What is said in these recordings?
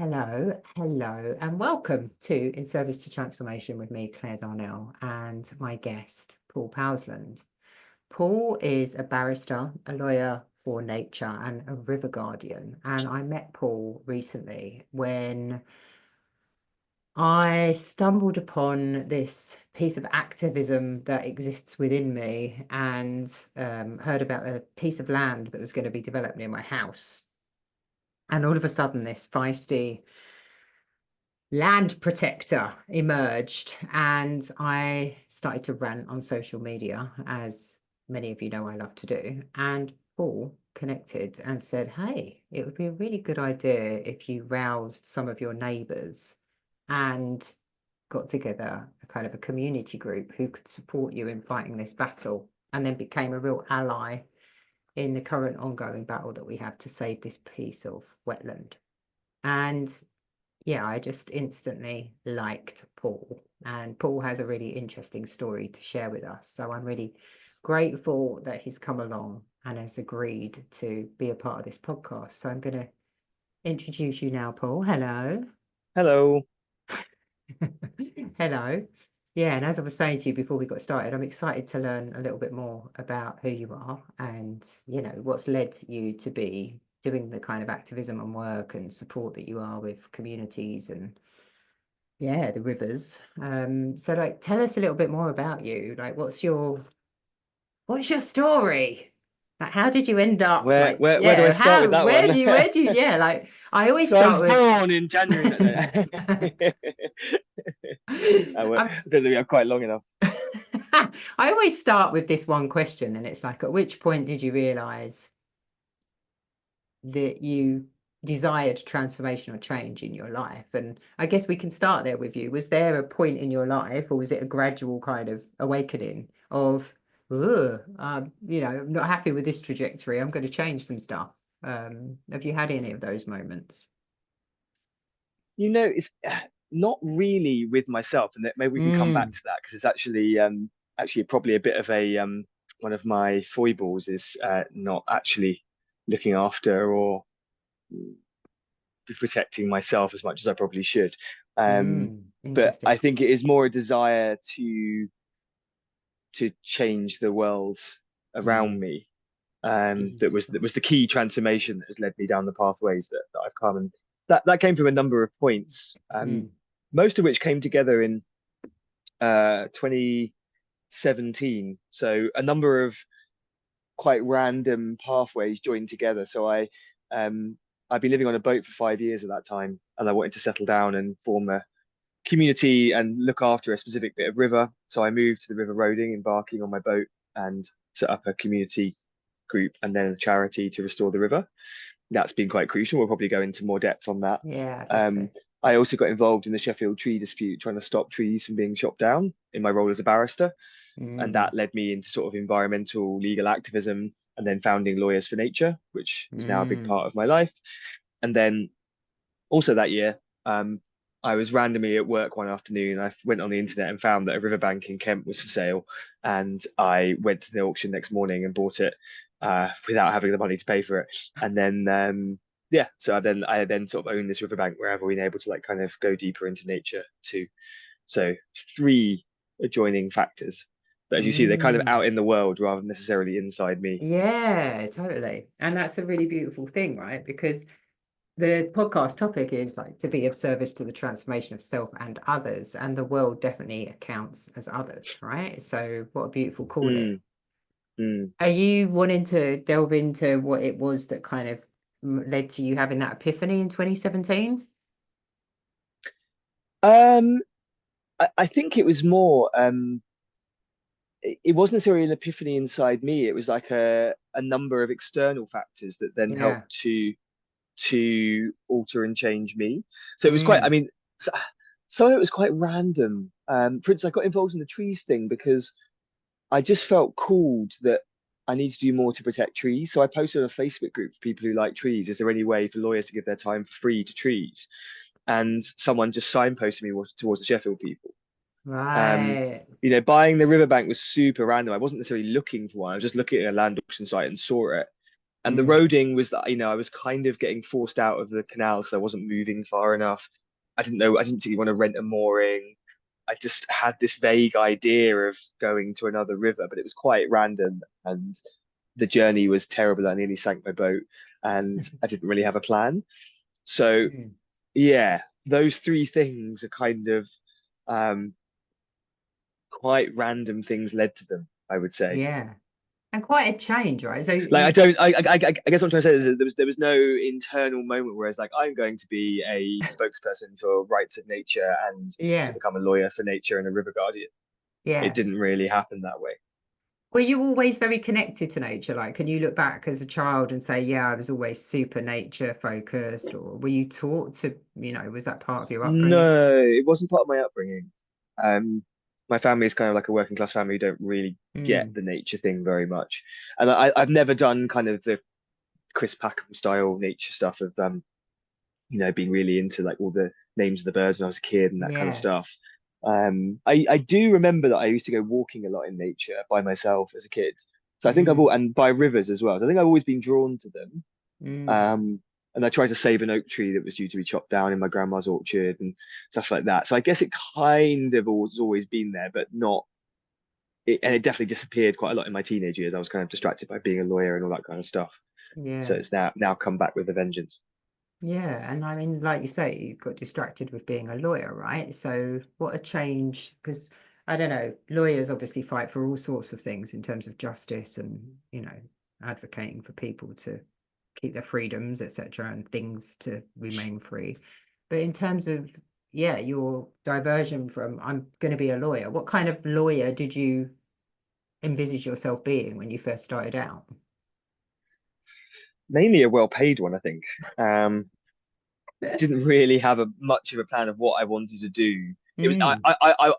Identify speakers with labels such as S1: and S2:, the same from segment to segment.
S1: Hello, and welcome to In Service to Transformation with me, Claire Darnell, and my guest, Paul Powlesland. Paul is a barrister, a lawyer for nature, and a river guardian. And I met Paul recently when I stumbled upon this piece of activism that exists within me and heard about a piece of land that was going to be developed near my house. And all of a sudden, this feisty land protector emerged, and I started to rant on social media, as many of you know I love to do. And Paul connected and said, hey, it would be a really good idea if you roused some of your neighbours and got together a kind of a community group who could support you in fighting this battle, and then became a real ally in the current ongoing battle that we have to save this piece of wetland. And yeah, I just instantly liked Paul, and Paul has a really interesting story to share with us. So I'm really grateful that he's come along and has agreed to be a part of this podcast. So I'm going to introduce you now, Paul. Hello.
S2: Hello.
S1: Hello. Yeah, and as I was saying to you before we got started, I'm excited to learn a little bit more about who you are and, what's led you to be doing the kind of activism and work and support that you are with communities and, yeah, the rivers. So like tell us a little bit more about you. Like what's your story? Like how did you end up
S2: Where
S1: like,
S2: where where do I
S1: yeah,
S2: start with
S1: how
S2: that one?
S1: where do you yeah, like I always
S2: So I
S1: start
S2: was
S1: with
S2: born in January. No, no. I
S1: I'm
S2: don't think we have quite long enough.
S1: I always start with this one question, and it's like, at which point did you realize that you desired transformational change in your life? And I guess we can start there with you. Was there a point in your life, or was it a gradual kind of awakening of, I'm not happy with this trajectory. I'm going to change some stuff. Have you had any of those moments?
S2: It's not really with myself, and that maybe we can come back
S1: Mm,
S2: to that because it's actually probably a bit of a one of my foibles is not actually looking after or protecting myself as much as I probably should. But I
S1: interesting.
S2: think it is more a desire to change the world around
S1: Mm,
S2: me. That
S1: beautiful.
S2: was the key transformation that has led me down the pathways that I've come, and that came from a number of points,
S1: Mm,
S2: most of which came together in 2017. So a number of quite random pathways joined together. So I'd been living on a boat for 5 years at that time, and I wanted to settle down and form a community and look after a specific bit of river. So I moved to the river Roding, embarking on my boat, and set up a community group and then a charity to restore the river. That's been quite crucial. We'll probably go into more depth on that.
S1: yeah, I'd love to.
S2: Um, I also got involved in the Sheffield tree dispute, trying to stop trees from being chopped down in my role as a barrister. And
S1: Mm,
S2: that led me into sort of environmental legal activism and then founding Lawyers for Nature, which is now a big
S1: mm.
S2: part of my life. And then also that year, I was randomly at work one afternoon. I went on the internet and found that a riverbank in Kent was for sale, and I went to the auction next morning and bought it without having the money to pay for it. And then yeah, so I then sort of own this riverbank wherever we're able to like kind of go deeper into nature too. So three adjoining factors. But as you see, they're kind of
S1: Mm.
S2: out in the world rather than necessarily inside me.
S1: Yeah, totally. And that's a really beautiful thing, right? Because the podcast topic is like to be of service to the transformation of self and others, and the world definitely accounts as others, right? So what a beautiful calling.
S2: Mm, mm.
S1: Are you wanting to delve into what it was that kind of led to you having that epiphany in 2017?
S2: Um, I think it was more. It wasn't necessarily an epiphany inside me. It was like a number of external factors that then
S1: Yeah.
S2: helped to alter and change me. So it was quite. I
S1: Mm.
S2: mean, some of it was quite random. For instance, I got involved in the trees thing because I just felt called that I need to do more to protect trees. So I posted on a Facebook group for people who like trees. Is there any way for lawyers to give their time for free to trees? And someone just signposted me towards the Sheffield people. Um,
S1: Right.
S2: Buying the riverbank was super random. I wasn't necessarily looking for one. I was just looking at a land auction site and saw it. And the
S1: Mm.
S2: roading was that, I was kind of getting forced out of the canal because I wasn't moving far enough. I didn't know, I didn't particularly want to rent a mooring. I just had this vague idea of going to another river, but it was quite random and the journey was terrible. I nearly sank my boat and I didn't really have a plan. So
S1: Mm.
S2: yeah, those three things are kind of um, quite random things led to them, I would say.
S1: Yeah. And quite a change, right? So
S2: Like I
S1: you,
S2: don't, I guess what I'm trying to say is that there was no internal moment where it's like I'm going to be a spokesperson for rights of nature and to
S1: yeah,
S2: become a lawyer for nature and a river guardian. It
S1: yeah.
S2: didn't really happen that way.
S1: Were you always very connected to nature? Like, can you look back as a child and say, yeah, I was always super nature focused, or were you taught to, was that part of your upbringing?
S2: No, it wasn't part of my upbringing. Um, my family is kind of like a working class family who don't really get
S1: Mm.
S2: the nature thing very much, and I've never done kind of the Chris Packham style nature stuff of being really into like all the names of the birds when I was a kid and that kind of
S1: Yeah.
S2: stuff. I do remember that I used to go walking a lot in nature by myself as a kid. So I think
S1: Mm.
S2: and by rivers as well. So I think I've always been drawn to them.
S1: Mm.
S2: And I tried to save an oak tree that was due to be chopped down in my grandma's orchard and stuff like that. So I guess it kind of always been there, but not. And it definitely disappeared quite a lot in my teenage years. I was kind of distracted by being a lawyer and all that kind of stuff. So
S1: Yeah.
S2: it's now come back with a vengeance.
S1: Yeah. And I mean, like you say, you got distracted with being a lawyer, right? So what a change, because I don't know, lawyers obviously fight for all sorts of things in terms of justice and, advocating for people to keep their freedoms, etc., and things to remain free. But in terms of, yeah, your diversion from I'm going to be a lawyer, what kind of lawyer did you envisage yourself being when you first started out?
S2: Mainly a well-paid one, I think. Didn't really have a much of a plan of what I wanted to do. It was
S1: Mm,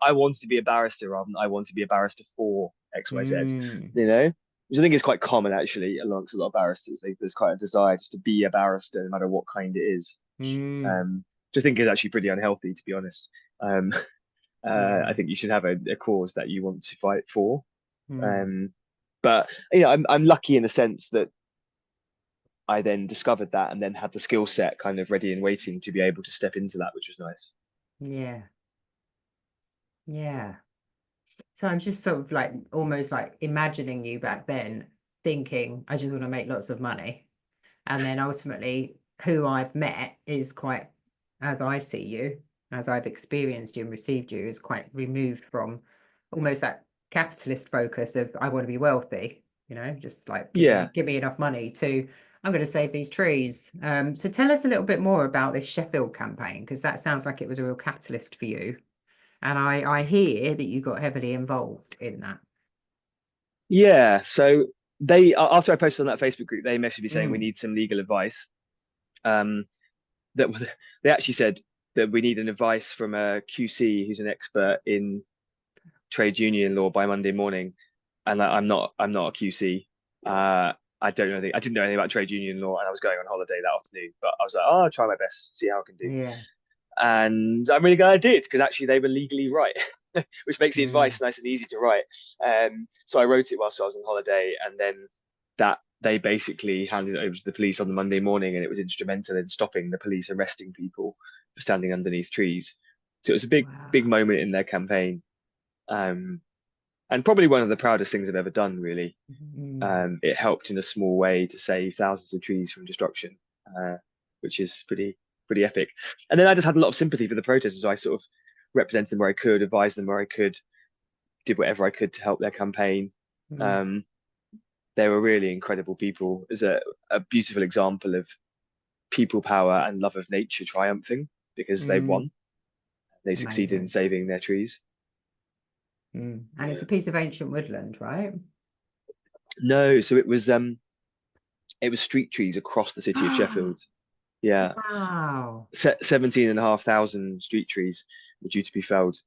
S2: I wanted to be a barrister rather than I want to be a barrister for XYZ,
S1: mm,
S2: which I think is quite common actually amongst a lot of barristers. There's quite a desire just to be a barrister no matter what kind it is,
S1: mm,
S2: which I think is actually pretty unhealthy to be honest. Um, I
S1: yeah,
S2: think you should have a cause that you want to fight for.
S1: mm,
S2: Um, but I'm lucky in the sense that I then discovered that and then had the skill set kind of ready and waiting to be able to step into that, which was nice.
S1: yeah, yeah. So I'm just sort of like almost like imagining you back then, thinking, I just want to make lots of money. And then ultimately, who I've met is quite, as I see you, as I've experienced you and received you, is quite removed from almost that capitalist focus of I want to be wealthy, just like
S2: Yeah.
S1: give me enough money to I'm going to save these trees. So tell us a little bit more about this Sheffield campaign, because that sounds like it was a real catalyst for you. And I hear that you got heavily involved in that.
S2: Yeah. So after I posted on that Facebook group, they messaged me saying we
S1: Mm,
S2: need some legal advice. Um, that they actually said that we need an advice from a QC who's an expert in trade union law by Monday morning. And I'm not a QC. I don't know anything. I didn't know anything about trade union law, and I was going on holiday that afternoon. But I was like, oh, I'll try my best, see how I can do.
S1: yeah.
S2: And I'm really glad I did because actually they were legally right, which makes the
S1: Mm,
S2: advice nice and easy to write. So I wrote it whilst I was on holiday, and then that they basically handed it over to the police on the Monday morning, and it was instrumental in stopping the police arresting people for standing underneath trees. So it was a big
S1: wow.
S2: moment in their campaign, um, and probably one of the proudest things I've ever done. Really,
S1: Mm,
S2: it helped in a small way to save thousands of trees from destruction, uh, which is pretty epic. And then I just had a lot of sympathy for the protesters. So I sort of represented them where I could, advised them where I could, did whatever I could to help their campaign.
S1: mm,
S2: Um, they were really incredible people. It's a beautiful example of people power and love of nature triumphing because they
S1: mm.
S2: won. They succeeded in
S1: Amazing.
S2: saving their trees.
S1: Mm. And it's
S2: Yeah.
S1: a piece of ancient woodland, right?
S2: No, so it was street trees across the city of Sheffield. Yeah,
S1: Wow.
S2: 17,500 street trees were due to be felled.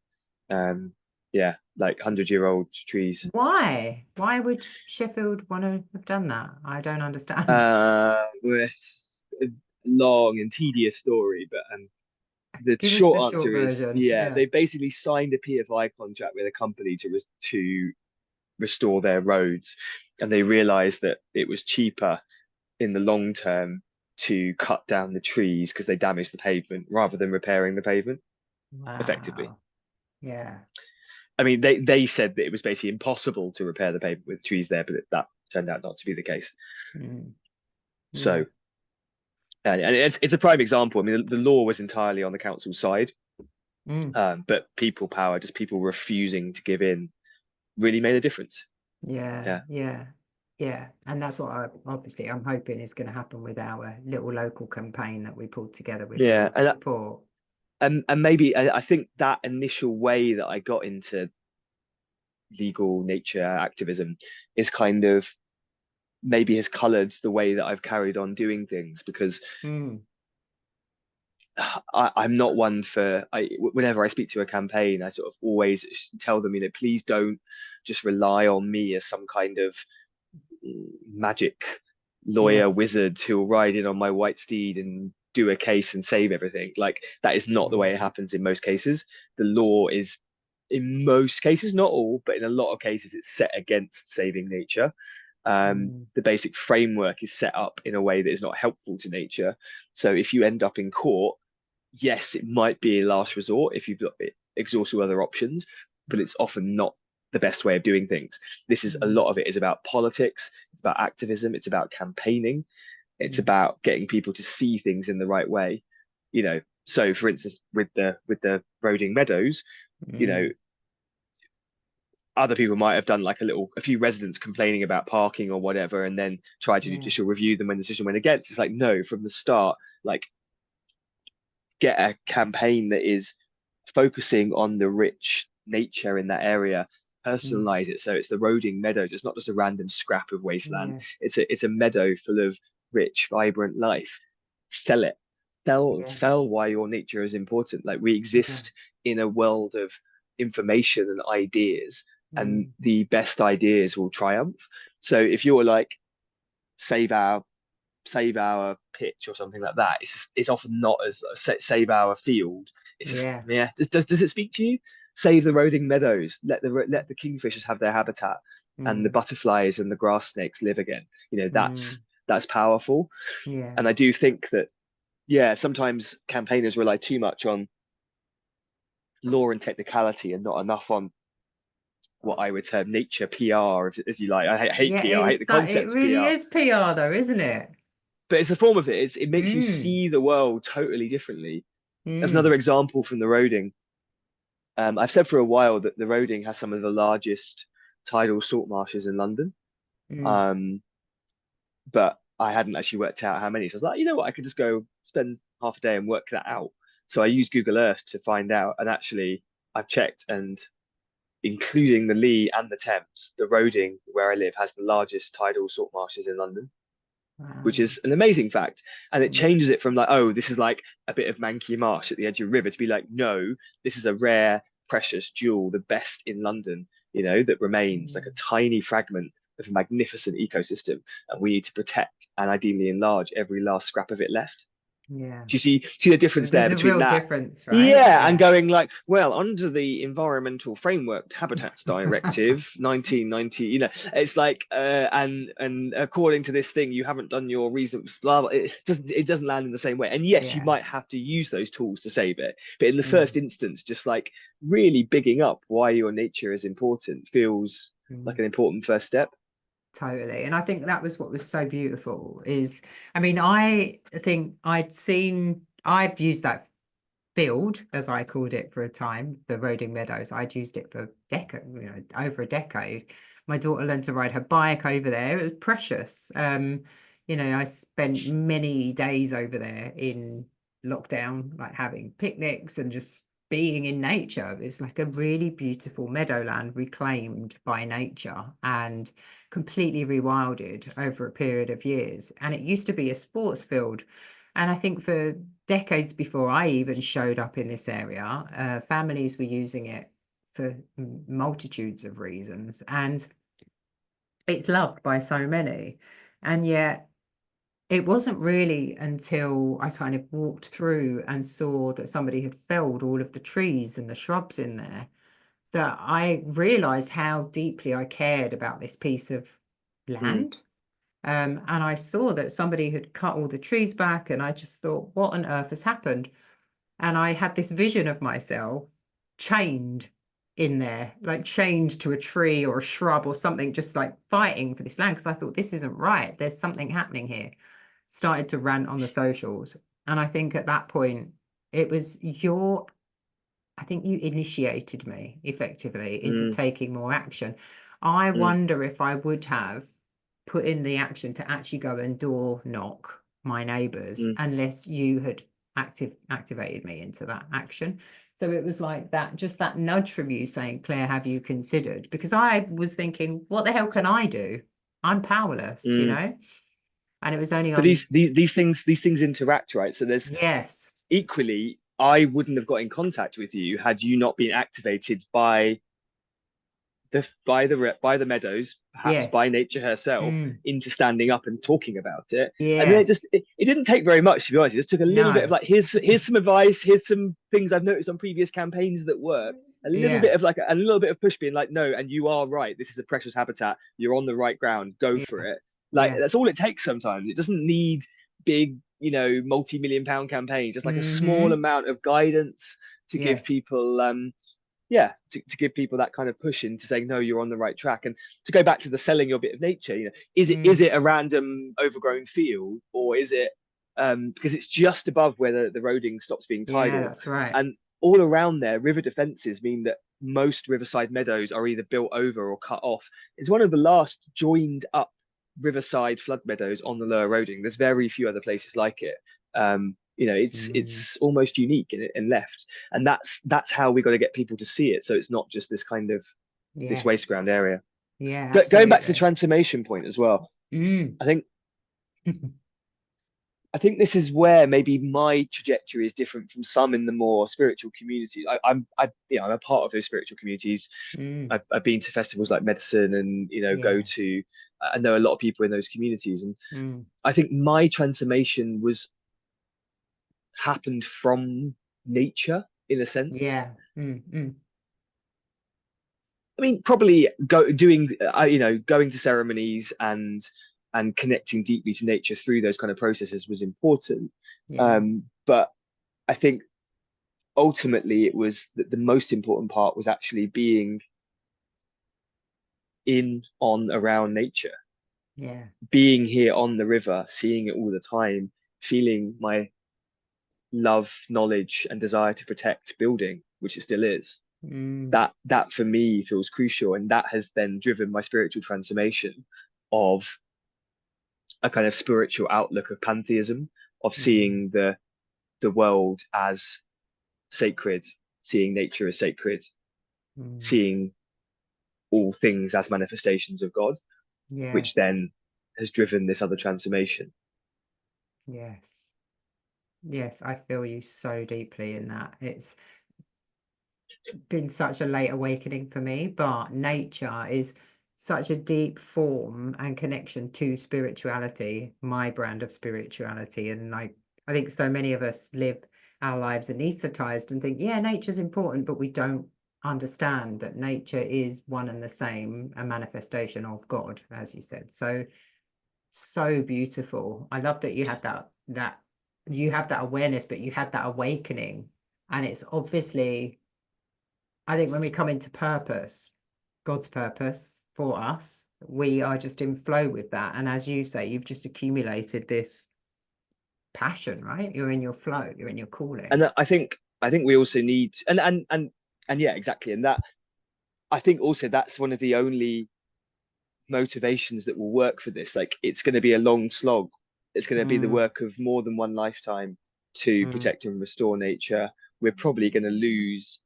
S2: Um, yeah, like 100-year-old trees.
S1: Why would Sheffield want to have done that? I don't understand.
S2: It's a long and tedious story, but the
S1: Give us the
S2: short
S1: short
S2: answer is,
S1: version.
S2: yeah,
S1: Yeah.
S2: they basically signed a PFI contract with a company to restore their roads, and they realised that it was cheaper in the long term to cut down the trees because they damage the pavement rather than repairing the pavement effectively.
S1: Wow. Yeah.
S2: I mean, they said that it was basically impossible to repair the pavement with trees there, but that turned out not to be the case.
S1: Mm. Yeah.
S2: So, and it's a prime example. I mean, the law was entirely on the council's side,
S1: Mm.
S2: but people power, just people refusing to give in, really made a difference.
S1: Yeah.
S2: Yeah,
S1: Yeah. Yeah. And that's what obviously I'm hoping is going to happen with our little local campaign that we pulled together with
S2: yeah,
S1: your support.
S2: and maybe I think that initial way that I got into legal nature activism is kind of maybe has coloured the way that I've carried on doing things because
S1: Mm.
S2: I'm not one for whenever I speak to a campaign, I sort of always tell them, please don't just rely on me as some kind of magic lawyer
S1: Yes.
S2: wizard who will ride in on my white steed and do a case and save everything. Like that is not the
S1: Mm.
S2: way it happens in most cases. The law is, in most cases, not all, but in a lot of cases, it's set against saving nature.
S1: Mm.
S2: The basic framework is set up in a way that is not helpful to nature. So if you end up in court, yes, it might be a last resort if you've got exhausted other options, but it's often not the best way of doing things. This is a
S1: Mm.
S2: lot of it is about politics, it's about activism, it's about campaigning, it's
S1: Mm.
S2: about getting people to see things in the right way. So for instance, with the Roding Meadows, you know,
S1: Mm.
S2: other people might have done like a few residents complaining about parking or whatever, and then tried to
S1: Yeah.
S2: judicial review them when the decision went against. It's like no, from the start, like get a campaign that is focusing on the rich nature in that area,
S1: Mm.
S2: personalize it so it's the Roding Meadows. It's not just a random scrap of wasteland.
S1: Yes.
S2: It's a meadow full of rich, vibrant life. Sell it. Sell
S1: Yeah.
S2: sell why your nature is important. Like we
S1: Yeah.
S2: exist in a world of information and ideas, and
S1: Mm.
S2: the best ideas will triumph. So if you're like save our save our pitch or something like that. It's often not as save our field. It's just
S1: Yeah.
S2: yeah. Does it speak to you? Save the Roding Meadows. Let the kingfishers have their habitat, and the
S1: Mm.
S2: butterflies and the grass snakes live again.
S1: Mm.
S2: That's powerful.
S1: Yeah.
S2: And I do think that yeah, sometimes campaigners rely too much on law and technicality and not enough on what I would term nature PR, as you like. I hate
S1: Yeah,
S2: PR. I hate the
S1: it
S2: concept of
S1: really
S2: PR,
S1: is PR though, isn't it?
S2: but it's a form of it. It makes you
S1: Mm.
S2: see the world totally differently. As another
S1: Mm.
S2: example from the Roding, I've said for a while that the Roding has some of the largest tidal salt marshes in London,
S1: Mm.
S2: um, but I hadn't actually worked out how many. So I was like, you know what, I could just go spend half a day and work that out. So I used Google Earth to find out, and actually I've checked, and including the Lee and the Thames, the Roding where I live has the largest tidal salt marshes in London, which
S1: Wow.
S2: is an amazing fact. And it
S1: Yeah.
S2: changes it from like, oh, this is like a bit of manky marsh at the edge of a river to be like, no, this is a rare, precious jewel, the best in London, that remains like a
S1: Mm.
S2: tiny fragment of a magnificent ecosystem. And we need to protect and ideally enlarge every last scrap of it left.
S1: Yeah.
S2: Do you see the difference there
S1: There's a
S2: between
S1: real
S2: that?
S1: difference, right?
S2: Yeah, and
S1: Yeah.
S2: going like, well, under the Environmental Framework Habitats Directive, 1990, it's like, and according to this thing, you haven't done your reasons, blah, blah. It doesn't land in the same way. And yes, you
S1: Yeah.
S2: might have to use those tools to save it, but in the first
S1: Mm.
S2: instance, just like really bigging up why your nature is important feels like
S1: Mm.
S2: an important first step.
S1: Totally. And I think that was what was so beautiful is, I mean, I think I've used that field, as I called it for a time, the Roding Meadows. I'd used it for over a decade. My daughter learned to ride her bike over there. It was precious. I spent many days over there in lockdown, like having picnics and just being in nature. It's like a really beautiful meadowland reclaimed by nature and completely rewilded over a period of years. And it used to be a sports field. And I think for decades before I even showed up in this area, families were using it for multitudes of reasons. And it's loved by so many. And yet, it wasn't really until I kind of walked through and saw that somebody had felled all of the trees and the shrubs in there that I realized how deeply I cared about this piece of
S2: Mm,
S1: land. And I saw that somebody had cut all the trees back, and I just thought, what on earth has happened? And I had this vision of myself chained in there, like chained to a tree or a shrub or something, just like fighting for this land. Because I thought, this isn't right. There's something happening here. Started to rant on the socials. And I think at that point, it was I think you initiated me effectively into
S2: Mm,
S1: taking more action. I
S2: mm,
S1: wonder if I would have put in the action to actually go and door knock my neighbours
S2: mm,
S1: unless you had activated me into that action. So it was like that, just that nudge from you saying, Claire, have you considered? Because I was thinking, what the hell can I do? I'm powerless, you
S2: mm.
S1: know? And it was only
S2: But
S1: on,
S2: these things interact, right? So there's
S1: yes,
S2: equally, I wouldn't have got in contact with you had you not been activated by the meadows, perhaps by
S1: yes,
S2: nature herself,
S1: mm,
S2: into standing up and talking about it. And then
S1: yes,
S2: it didn't take very much, to be honest. It just took a little bit of
S1: no,
S2: like, here's some advice, here's some things I've noticed on previous campaigns that work. A little
S1: yeah,
S2: bit of like a little bit of push being like, no, and you are right. This is a precious habitat. You're on the right ground. Go
S1: yeah,
S2: for it. Like
S1: yeah.
S2: that's all it takes sometimes. It doesn't need big, multi-million-pound campaigns. Just like a small
S1: Mm-hmm.
S2: amount of guidance to give
S1: Yes.
S2: people yeah, to give people that kind of push into saying no, you're on the right track. And to go back to the selling your bit of nature, is
S1: Mm.
S2: it a random overgrown field, or is it because it's just above where the roading stops being
S1: Yeah,
S2: tidal,
S1: that's right.
S2: and all around there river defences mean that most riverside meadows are either built over or cut off. It's one of the last joined up riverside flood meadows on the lower roading. There's very few other places like it. It's
S1: Mm.
S2: it's almost unique in left, and that's how we got to get people to see it, so it's not just this kind of this
S1: Yeah.
S2: waste ground area.
S1: Yeah,
S2: Going back to the
S1: absolutely.
S2: transformation point as well,
S1: Mm.
S2: i think I think this is where maybe my trajectory is different from some in the more spiritual community. I'm a part of those spiritual communities.
S1: Mm.
S2: I've been to festivals like medicine, and go
S1: Yeah.
S2: to I know a lot of people in those communities, and
S1: Mm.
S2: I think my transformation was happened from nature in a sense.
S1: Yeah. Mm. Mm.
S2: I mean, probably going to ceremonies and connecting deeply to nature through those kind of processes was important.
S1: Yeah.
S2: But I think ultimately it was that the most important part was actually being in, on, around nature,
S1: Yeah.
S2: being here on the river, seeing it all the time, feeling my love, knowledge, and desire to protect building, which it still is.
S1: Mm.
S2: That for me feels crucial, and that has then driven my spiritual transformation of a kind of spiritual outlook of pantheism, of
S1: Mm.
S2: seeing the world as sacred, seeing nature as sacred,
S1: Mm.
S2: seeing all things as manifestations of God, which
S1: Yes.
S2: then has driven this other transformation.
S1: Yes. Yes, I feel you so deeply in that. It's been such a late awakening for me, but nature is such a deep form and connection to spirituality, my brand of spirituality. And like, I think so many of us live our lives anesthetized and think, yeah, nature's important, but we don't understand that nature is one and the same, a manifestation of God, as you said. So, so beautiful. I love that you had that you have that awareness, but you had that awakening. And it's obviously, I think when we come into purpose, God's purpose for us, we are just in flow with that. And as you say, you've just accumulated this passion, right? You're in your flow, you're in your calling.
S2: And I think we also need and yeah, exactly. And that I think also that's one of the only motivations that will work for this. Like it's going to be a long slog. It's going to be the
S1: Mm,
S2: work of more than one lifetime to
S1: mm,
S2: protect and restore nature. We're probably going to lose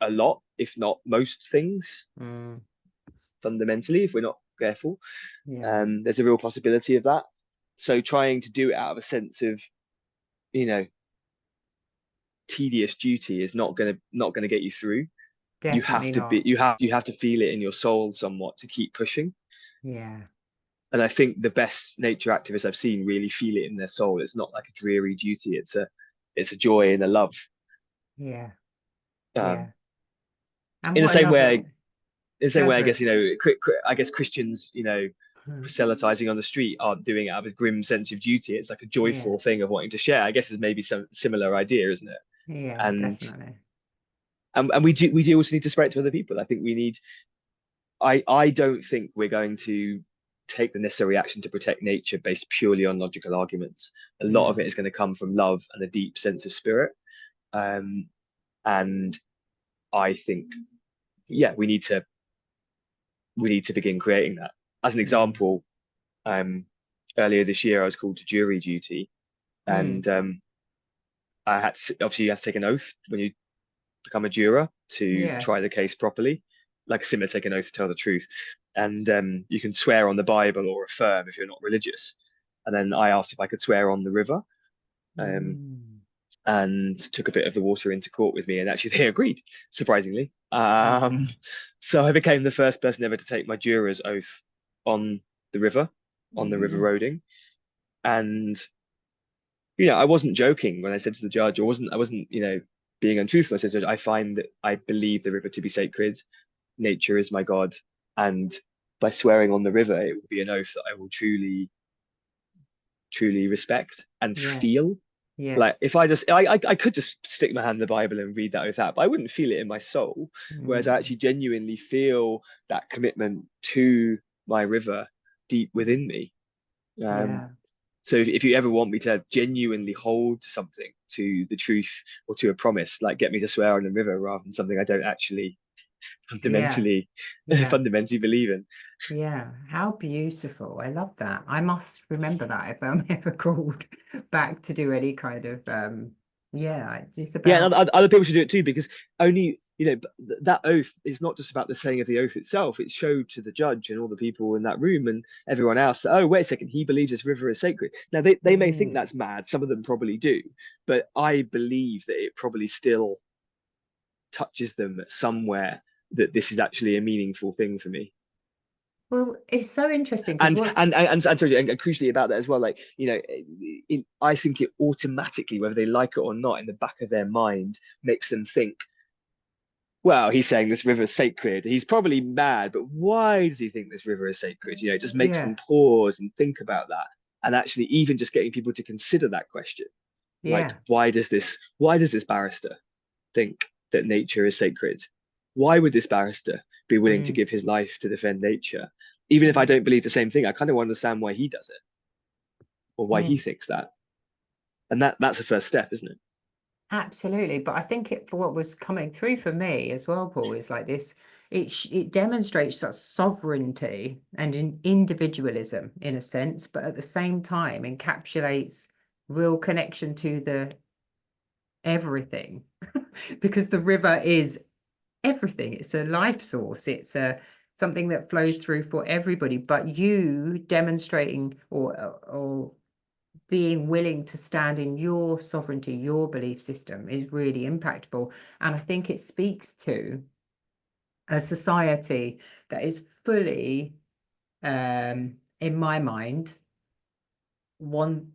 S2: a lot, if not most things,
S1: mm,
S2: fundamentally, if we're not careful.
S1: yeah,
S2: There's a real possibility of that. So trying to do it out of a sense of, you know, tedious duty is not gonna get you through. You have
S1: definitely
S2: to be
S1: not.
S2: you have to feel it in your soul somewhat to keep pushing.
S1: Yeah,
S2: And I think the best nature activists I've seen really feel it in their soul. It's not like a dreary duty. It's a joy and a love.
S1: yeah,
S2: Um,
S1: yeah. And
S2: in the
S1: what I
S2: same
S1: love
S2: way,
S1: it.
S2: in the same
S1: Go
S2: way, I
S1: for
S2: guess
S1: it.
S2: I guess Christians, proselytizing on the street aren't doing it out of a grim sense of duty. It's like a
S1: Yeah.
S2: joyful thing of wanting to share. I guess is maybe some similar idea, isn't it?
S1: Yeah,
S2: And
S1: definitely.
S2: and we do also need to spread it to other people. I think we need. I don't think we're going to take the necessary action to protect nature based purely on logical arguments. A lot of it
S1: Mm,
S2: is going to come from love and a deep sense of spirit. Um, and I think, yeah, we need to begin creating that. As an
S1: mm,
S2: example, earlier this year I was called to jury duty,
S1: mm.
S2: and I had to, obviously you have to take an oath when you become a juror to try the
S1: Yes.
S2: case properly, like similar to take an oath to tell the truth. And you can swear on the Bible or affirm if you're not religious. And then I asked if I could swear on the river, um,
S1: Mm.
S2: and took a bit of the water into court with me, and actually they agreed, surprisingly.
S1: Ah,
S2: So I became the first person ever to take my juror's oath on the river, on the river
S1: mm.
S2: roading. And I wasn't joking when I said to the judge, or I wasn't, being untruthful. I said to the judge, I find that I believe the river to be sacred. Nature is my God, and by swearing on the river, it will be an oath that I will truly, truly respect and
S1: Yeah.
S2: feel. Like
S1: Yes.
S2: if I could just stick my hand in the Bible and read that oath out, but I wouldn't feel it in my soul. Whereas I
S1: Mm.
S2: actually genuinely feel that commitment to my river deep within me. Um,
S1: Yeah.
S2: so if you ever want me to genuinely hold something to the truth or to a promise, like get me to swear on the river rather than something I don't actually
S1: Yeah.
S2: fundamentally
S1: Yeah.
S2: fundamentally believe in.
S1: Yeah. How beautiful. I love that. I must remember that if I'm ever called back to do any kind of yeah, it's
S2: Yeah, and
S1: about
S2: other people should do it too, because only that oath is not just about the saying of the oath itself. It showed to the judge and all the people in that room and everyone else that, oh, wait a second, he believes this river is sacred. Now they may think
S1: mm.
S2: that's mad. Some of them probably do, but I believe that it probably still touches them somewhere, that this is actually a meaningful thing for me.
S1: Well, it's so interesting because
S2: and and
S1: what's
S2: and, and, sorry, and crucially about that as well, like I think it automatically, whether they like it or not, in the back of their mind makes them think, well, he's saying this river is sacred. He's probably mad, but why does he think this river is sacred? It just makes them
S1: yeah,
S2: pause and think about that. And actually, even just getting people to consider that question, like,
S1: yeah.
S2: why does this barrister think that nature is sacred? Why would this barrister be willing to
S1: Mm,
S2: give his life to defend nature? Even if I
S1: mm,
S2: don't believe the same thing, I kind of understand why he does it or why he
S1: mm.
S2: thinks that. And that's a first step, isn't it?
S1: Absolutely. But I think it for what was coming through for me as well, Paul, is like this, it demonstrates such sovereignty and individualism in a sense, but at the same time encapsulates real connection to the everything. Because the river is everything. It's a life source. It's a something that flows through for everybody. But you demonstrating or being willing to stand in your sovereignty, your belief system is really impactful. And I think it speaks to a society that is fully, in my mind, one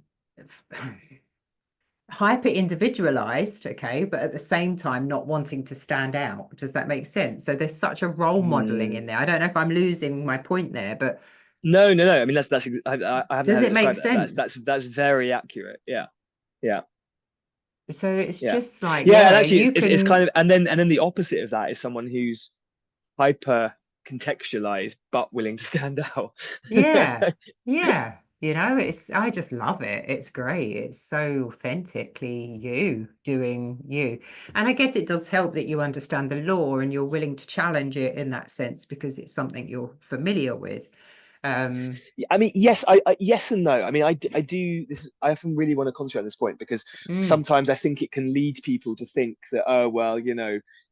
S1: hyper individualized, okay, but at the same time not wanting to stand out. Does that make sense? So there's such a role modeling in
S2: Mm.
S1: there. I don't know if I'm losing my point there, but
S2: No, no, no. I mean, I haven't
S1: does
S2: had it
S1: it make
S2: described that. That's
S1: sense?
S2: that's that's very accurate. Yeah, yeah,
S1: So it's
S2: yeah,
S1: just like,
S2: yeah. And
S1: yeah,
S2: actually,
S1: you
S2: it's kind
S1: can,
S2: of, and then the opposite of that is someone who's hyper contextualized but willing to stand out.
S1: yeah, yeah. It's I just love it. It's great. It's so authentically you doing you. And I guess it does help that you understand the law and you're willing to challenge it in that sense because it's something you're familiar with. Um,
S2: I mean, yes, yes and no. I mean, I do this. I often really want to concentrate on this point because
S1: mm,
S2: sometimes I think it can lead people to think that, oh, well,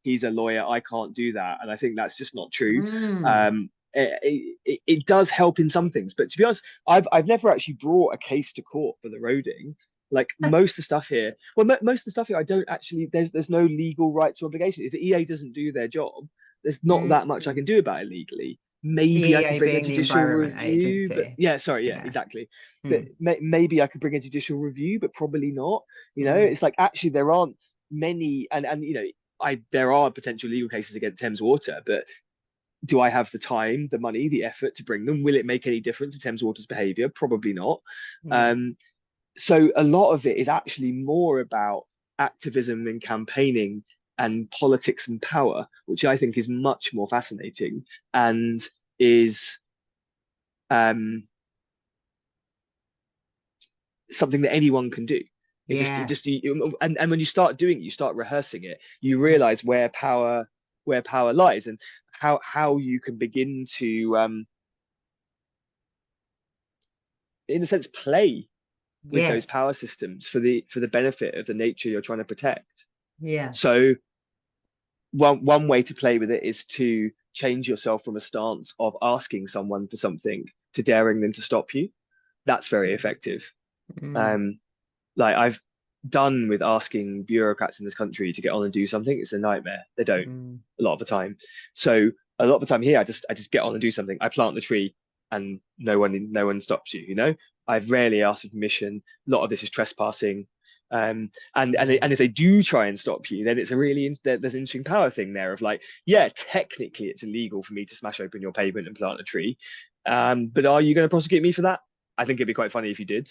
S2: he's a lawyer, I can't do that, and I think that's just not true.
S1: mm.
S2: It does help in some things, but to be honest, I've never actually brought a case to court for the roading. Like most of the stuff here, well, most of the stuff here, I don't actually. There's no legal rights or obligation. If the EA doesn't do their job, there's not that much I can
S1: Mm.
S2: do about it legally.
S1: The
S2: Maybe I could
S1: EA
S2: bring a
S1: being the
S2: judicial
S1: Environment
S2: review, but
S1: Agency.
S2: yeah, sorry, yeah,
S1: Yeah.
S2: exactly. But
S1: Mm.
S2: maybe I could bring a judicial review, but probably not.
S1: Mm.
S2: It's like actually there aren't many, and I there are potential legal cases against Thames Water, but do I have the time, the money, the effort to bring them? Will it make any difference to Thames Water's behaviour? Probably not.
S1: Mm.
S2: Um, so a lot of it is actually more about activism and campaigning and politics and power, which I think is much more fascinating and is um, something that anyone can do.
S1: Yeah.
S2: And when you start doing it, you start rehearsing it, you
S1: Mm.
S2: realize where power lies and how you can begin to in a sense play with those
S1: Yes.
S2: power systems for the benefit of the nature you're trying to protect.
S1: Yeah.
S2: So one way to play with it is to change yourself from a stance of asking someone for something to daring them to stop you. That's very effective.
S1: Mm.
S2: Um, like I've done with asking bureaucrats in this country to get on and do something. It's a nightmare. They don't
S1: Mm.
S2: a lot of the time. So a lot of the time here, I just get on and do something. I plant the tree, and no one stops you. You know, I've rarely asked for permission. A lot of this is trespassing.
S1: Mm.
S2: And if they do try and stop you, then it's a there's an interesting power thing there of like, yeah, technically it's illegal for me to smash open your pavement and plant a tree, but are you going to prosecute me for that? I think it'd be quite funny if you did,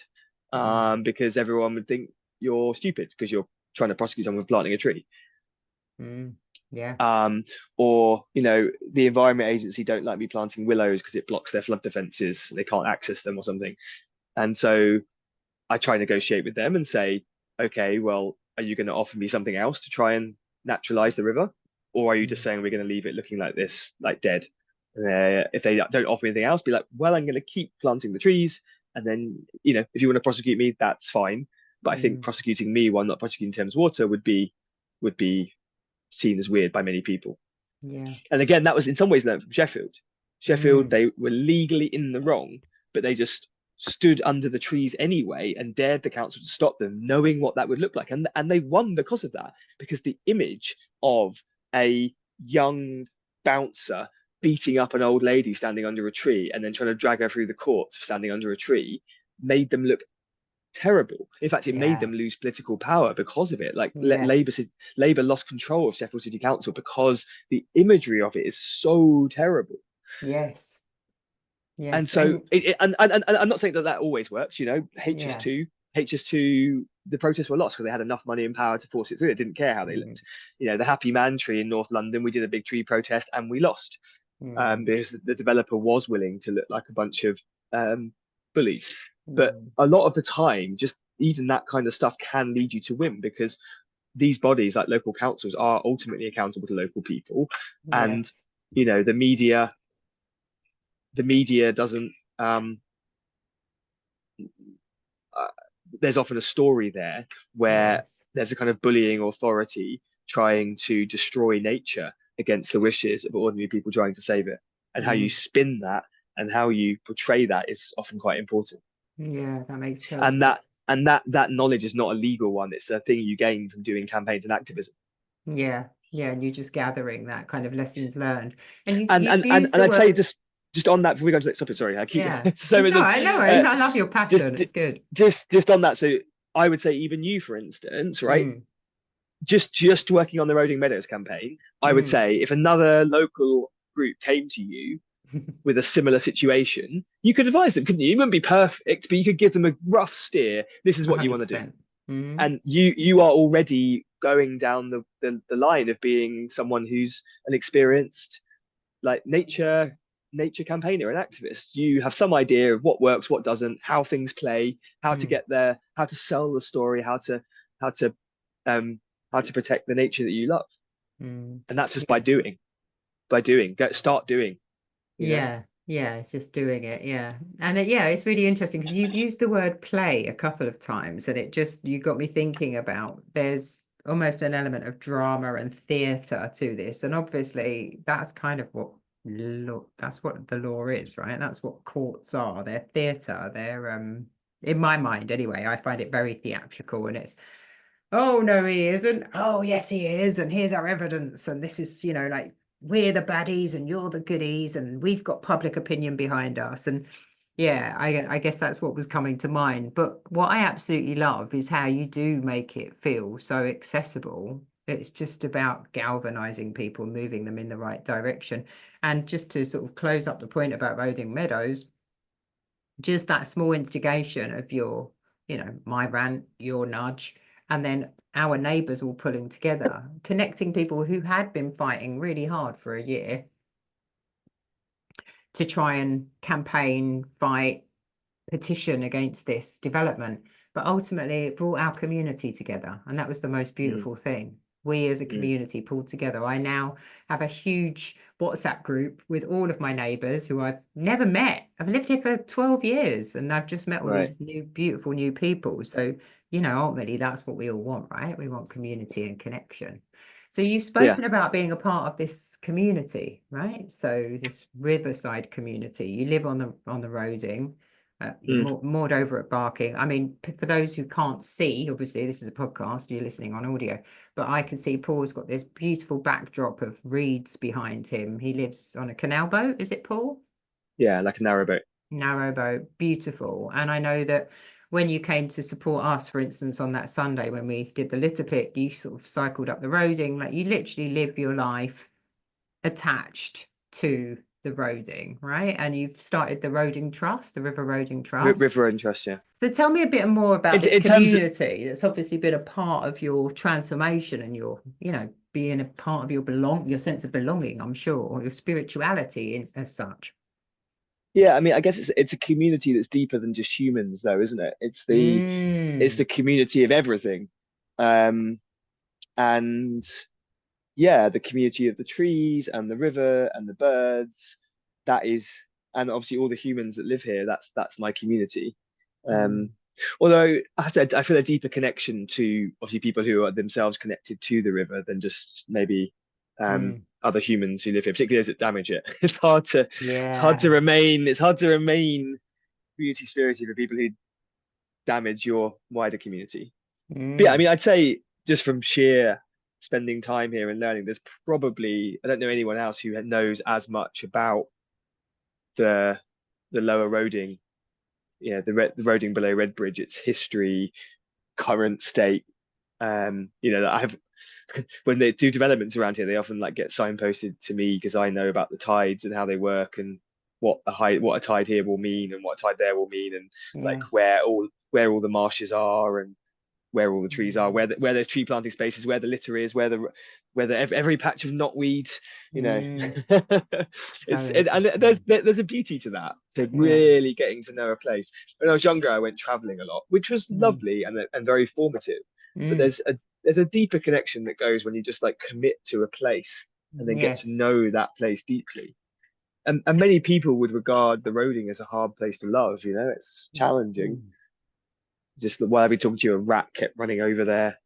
S1: Mm.
S2: because everyone would think you're stupid because you're trying to prosecute someone for planting a tree.
S1: Mm. Yeah.
S2: Um, or, you know, the Environment Agency don't like me planting willows because it blocks their flood defences. They can't access them or something. And so I try and negotiate with them and say, okay, well, are you going to offer me something else to try and naturalize the river? Or are you just
S1: Mm.
S2: saying we're going to leave it looking like this, like dead? If they don't offer me anything else, be like, well, I'm going to keep planting the trees. And then, you know, if you want to prosecute me, that's fine. But I think
S1: Mm.
S2: prosecuting me while not prosecuting Thames Water would be seen as weird by many people.
S1: Yeah.
S2: And again, that was in some ways learned from Sheffield. Sheffield,
S1: Mm.
S2: they were legally in the wrong, but they just stood under the trees anyway and dared the council to stop them, knowing what that would look like. And they won because of that, because the image of a young bouncer beating up an old lady standing under a tree and then trying to drag her through the courts standing under a tree made them look terrible. In fact, it made
S1: Yeah.
S2: them lose political power because of it. Like
S1: Yes.
S2: Labour lost control of Sheffield City Council because the imagery of it is so terrible.
S1: Yes.
S2: And
S1: Yes.
S2: so,
S1: And
S2: and I'm not saying that that always works. You know,
S1: yeah.
S2: HS2, the protests were lost because they had enough money and power to force it through. They didn't care how they
S1: Mm.
S2: looked. You know, the Happy Man tree in North London, we did a big tree protest and we lost,
S1: Mm.
S2: because the developer was willing to look like a bunch of bullies. But
S1: Mm.
S2: a lot of the time, just even that kind of stuff can lead you to win because these bodies, like local councils, are ultimately accountable to local people, and
S1: Yes.
S2: you know the media doesn't. Um, uh, there's often a story there where
S1: Yes.
S2: there's a kind of bullying authority trying to destroy nature against the wishes of ordinary people trying to save it. And how you
S1: Mm.
S2: spin that and how you portray that is often quite important.
S1: Yeah, that makes total
S2: And
S1: sense.
S2: that knowledge is not a legal one. It's a thing you gain from doing campaigns and activism.
S1: Yeah. Yeah. And you're just gathering that kind of lessons learned. And you've
S2: And
S1: used the
S2: I'd say
S1: word,
S2: just on that before we go to the next topic. Sorry, I keep
S1: yeah.
S2: so
S1: It's
S2: much
S1: all
S2: on.
S1: right, no worries.
S2: Uh,
S1: I love your
S2: just
S1: passion. It's good.
S2: just on that. So I would say even you, for instance, right?
S1: Mm.
S2: Just working on the Roding Meadows campaign, I would
S1: Mm.
S2: say if another local group came to you with a similar situation, you could advise them, couldn't you? It wouldn't be perfect, but you could give them a rough steer. This is what you want to do,
S1: 100%. Mm.
S2: and you are already going down the line of being someone who's an experienced like nature campaigner and activist. You have some idea of what works, what doesn't, how things play, how to
S1: Mm.
S2: get there, how to sell the story, how to um how to protect the nature that you love.
S1: Mm.
S2: And that's just
S1: Yeah.
S2: by doing, start doing, you know.
S1: Yeah, yeah, it's just doing it. Yeah. And yeah, it's really interesting because you've used the word play a couple of times, and it just, you got me thinking about there's almost an element of drama and theatre to this. And obviously, that's kind of what that's what the law is, right? That's what courts are. They're theatre. They're, in my mind anyway, I find it very theatrical, and it's, oh no, he isn't. Oh yes, he is. And here's our evidence. And this is, like, we're the baddies and you're the goodies, and we've got public opinion behind us. And yeah, I guess that's what was coming to mind. But what I absolutely love is how you do make it feel so accessible. It's just about galvanizing people, moving them in the right direction. And just to sort of close up the point about Roding Meadows, just that small instigation of your, my rant, your nudge, and then our neighbours all pulling together, connecting people who had been fighting really hard for a year to try and campaign, fight, petition against this development. But ultimately, it brought our community together. And that was the most
S2: Mm,
S1: beautiful thing. We as a
S2: mm.
S1: community pulled together. I now have a huge WhatsApp group with all of my neighbours who I've never met. I've lived here for 12 years and I've just met all
S2: Right.
S1: these new, beautiful new people. So, ultimately, that's what we all want, right? We want community and connection. So you've
S2: Yeah.
S1: spoken about being a part of this community, right? So this riverside community. You live on the Roding. You're
S2: Mm.
S1: moored over at Barking. I mean, for those who can't see, obviously this is a podcast, you're listening on audio, but I can see Paul's got this beautiful backdrop of reeds behind him. He lives on a canal boat, is it, Paul?
S2: Yeah, like a narrowboat.
S1: Narrow boat, beautiful. And I know that when you came to support us, for instance, on that Sunday when we did the litter pick, you sort of cycled up the Roding, like you literally live your life attached to the Roding, right? And you've started the Roding Trust, the River Roding Trust.
S2: River interest, yeah.
S1: So tell me a bit more about this
S2: In terms of,
S1: community that's obviously been a part of your transformation and your, being a part of your sense of belonging, I'm sure, or your spirituality as such.
S2: yeah, I mean, I guess it's a community that's deeper than just humans, though, isn't it? It's
S1: Mm,
S2: the community of everything. Um, and yeah, the community of the trees and the river and the birds. That is, and obviously all the humans that live here. That's my community.
S1: mm,
S2: Um, although I feel a deeper connection to obviously people who are themselves connected to the river than just maybe
S1: mm.
S2: other humans who live here, particularly those that damage it.
S1: Yeah.
S2: It's hard to remain community spirited for people who damage your wider community. But yeah, I
S1: Mm,
S2: mean, I'd say just from sheer spending time here and learning, there's probably, I don't know anyone else who knows as much about the the lower Roding, the Roding below Redbridge, its history, current state. That I have when they do developments around here, they often like get signposted to me because I know about the tides and how they work and what a tide here will mean and what a tide there will mean and like
S1: yeah.
S2: where all the marshes are and where all the trees are,
S1: Mm,
S2: where there's tree planting spaces, where the litter is, where every patch of knotweed, you know.
S1: mm. So
S2: And
S1: interesting.
S2: there's a beauty to that. To
S1: Yeah.
S2: really getting to know a place. When I was younger, I went traveling a lot, which was
S1: Mm,
S2: lovely and very formative. But
S1: mm.
S2: there's a deeper connection that goes when you just like commit to a place and then get to
S1: Yes.
S2: know that place deeply. And many people would regard the Roding as a hard place to love. It's challenging.
S1: Mm,
S2: Just while I've been talking to you, a rat kept running over there,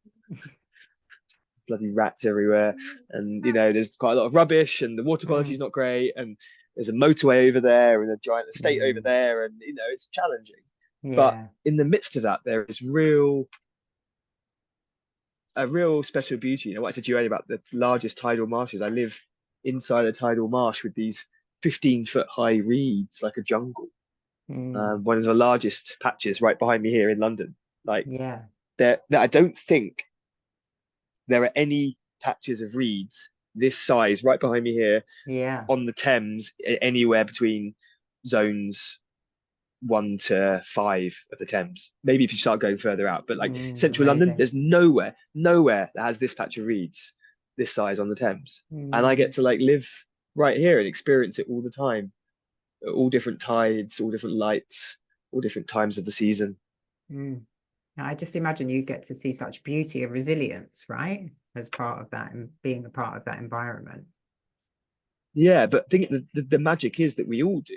S2: bloody rats everywhere. And, there's quite a lot of rubbish and the water quality is
S1: mm,
S2: not great. And there's a motorway over there and a giant estate over
S1: mm.
S2: there. And, it's challenging. But
S1: Yeah.
S2: in the midst of that, there is a real special beauty. What I said to you earlier about the largest tidal marshes. I live inside a tidal marsh with these 15-foot high reeds, like a jungle.
S1: Mm,
S2: One of the largest patches right behind me here in London. Like
S1: yeah.
S2: I don't think there are any patches of reeds this size right behind me here
S1: Yeah.
S2: on the Thames anywhere between zones 1 to 5 of the Thames. Maybe if you start going further out, but like central London,
S1: Amazing.
S2: there's nowhere that has this patch of reeds this size on the Thames. And I get
S1: Mm,
S2: to like live right here and experience it all the time, at all different tides, all different lights, all different times of the season.
S1: mm. I just imagine you get to see such beauty and resilience, right? As part of that and being a part of that environment.
S2: Yeah, but the magic is that we all do.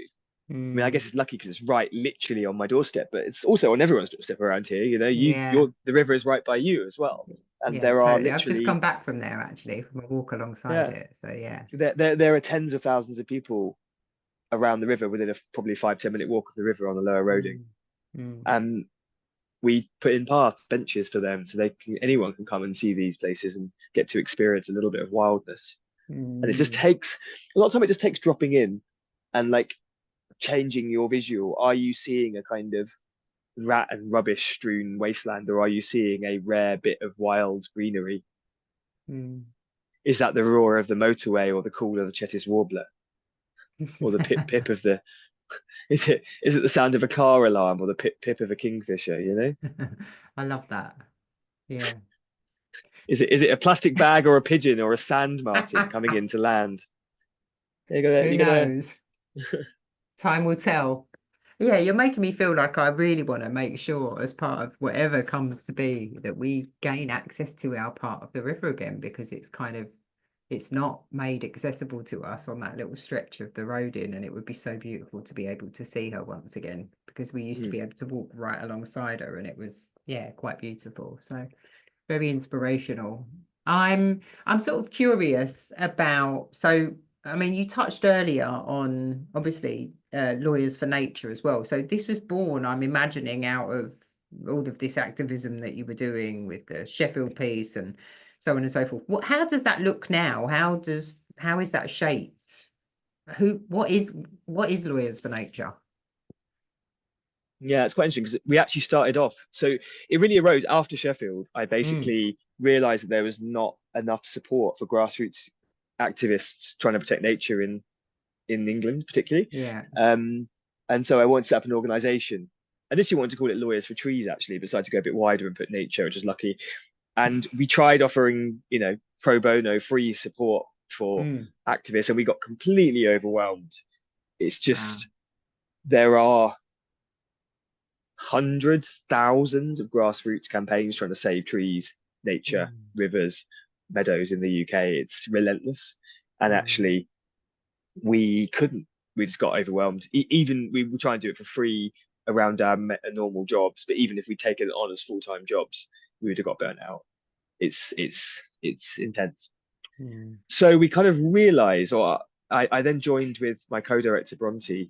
S2: I mean, I guess
S1: Mm,
S2: it's lucky because it's right literally on my doorstep, but it's also on everyone's doorstep around here.
S1: yeah.
S2: The river is right by you as well. And
S1: Yeah,
S2: there are
S1: totally. I've just come
S2: literally,
S1: back from there actually, from a walk alongside
S2: yeah,
S1: it. So yeah.
S2: there are tens of thousands of people around the river within a probably 5-10 minute walk of the river on the lower Roding.
S1: Mm, mm,
S2: And we put in paths, benches for them so anyone can come and see these places and get to experience a little bit of wildness. And it just
S1: mm,
S2: takes a lot of time, it just takes dropping in and like changing your visual. Are you seeing a kind of rat and rubbish strewn wasteland, or are you seeing a rare bit of wild greenery?
S1: Mm.
S2: Is that the roar of the motorway, or the call of the Chettis warbler, or the pip pip of the is it the sound of a car alarm, or the pip pip of a kingfisher, you know?
S1: I love that. Yeah.
S2: Is it a plastic bag, or a pigeon, or a sand martin coming into land?
S1: Who
S2: You're gonna
S1: knows? Time will tell. Yeah, you're making me feel like I really want to make sure, as part of whatever comes to be, that we gain access to our part of the river again, because it's not made accessible to us on that little stretch of the road in, and it would be so beautiful to be able to see her once again, because we used to
S2: Mm.
S1: be able to walk right alongside her, and it was, yeah, quite beautiful. So very inspirational. I'm sort of curious about, so I mean, you touched earlier on, obviously, Lawyers for Nature as well. So this was born, I'm imagining, out of all of this activism that you were doing with the Sheffield piece and so on and so forth. How does that look now? How is that shaped? What is Lawyers for Nature?
S2: Yeah, it's quite interesting because we actually started off. So it really arose after Sheffield. I
S1: Mm,
S2: basically realized that there was not enough support for grassroots activists trying to protect nature in England, particularly.
S1: yeah.
S2: Um, and so I wanted to set up an organization. I initially wanted to call it Lawyers for Trees, actually, but decided to go a bit wider and put nature, which is lucky. And we tried offering, pro bono free support for
S1: Mm,
S2: activists, and we got completely overwhelmed. It's
S1: wow.
S2: just there are hundreds, thousands of grassroots campaigns trying to save trees, nature,
S1: Mm,
S2: rivers, meadows in the UK. It's relentless. And
S1: mm,
S2: actually, we couldn't. We just got overwhelmed. Even we were trying to do it for free around our normal jobs, but even if we'd taken it on as full-time jobs, we would have got burnt out. It's intense.
S1: mm,
S2: So we kind of realized, or I then joined with my co-director Bronte,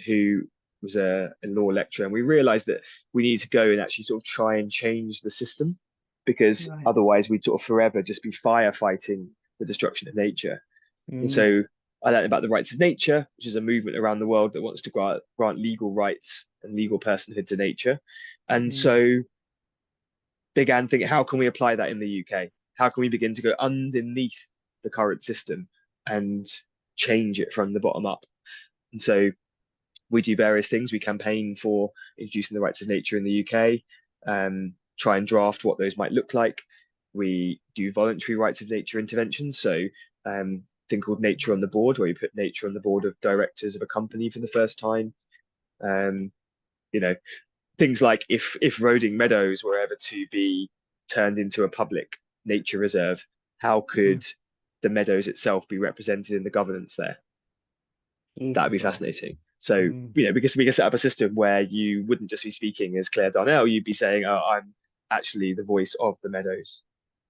S2: who was a law lecturer, and we realized that we need to go and actually sort of try and change the system, because
S1: right.
S2: otherwise we'd sort of forever just be firefighting the destruction of nature. And
S1: Mm,
S2: so I learned about the rights of nature, which is a movement around the world that wants to grant legal rights and legal personhood to nature. And
S1: mm,
S2: so began thinking, how can we apply that in the UK? How can we begin to go underneath the current system and change it from the bottom up? And so we do various things. We campaign for introducing the rights of nature in the UK, try and draft what those might look like. We do voluntary rights of nature interventions. So thing called Nature on the Board, where you put nature on the board of directors of a company for the first time. Um, you know, things like if Roding Meadows were ever to be turned into a public nature reserve, how
S1: mm.
S2: could the meadows itself be represented in the governance there? That'd be
S1: Beautiful.
S2: fascinating. So,
S1: Mm,
S2: because we can set up a system where you wouldn't just be speaking as Claire Darnell, you'd be saying, oh, I'm actually the voice of the meadows,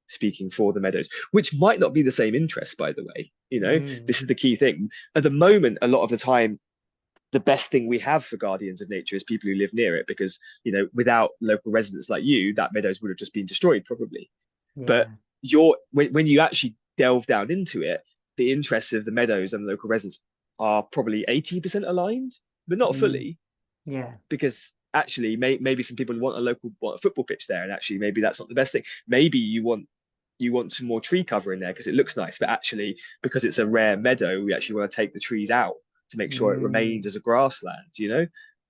S2: speaking for the meadows, which might not be the same interest, by the way.
S1: mm,
S2: This is the key thing. At the moment, a lot of the time, the best thing we have for guardians of nature is people who live near it, because without local residents like you, that meadows would have just been destroyed probably. But
S1: yeah.
S2: when you actually delve down into it, the interests of the meadows and the local residents are probably 80% aligned, but not
S1: Mm,
S2: fully,
S1: yeah.
S2: because actually maybe some people want a football pitch there, and actually maybe that's not the best thing. Maybe you want some more tree cover in there because it looks nice, but actually because it's a rare meadow, we actually want to take the trees out to make sure it remains
S1: Mm,
S2: as a grassland.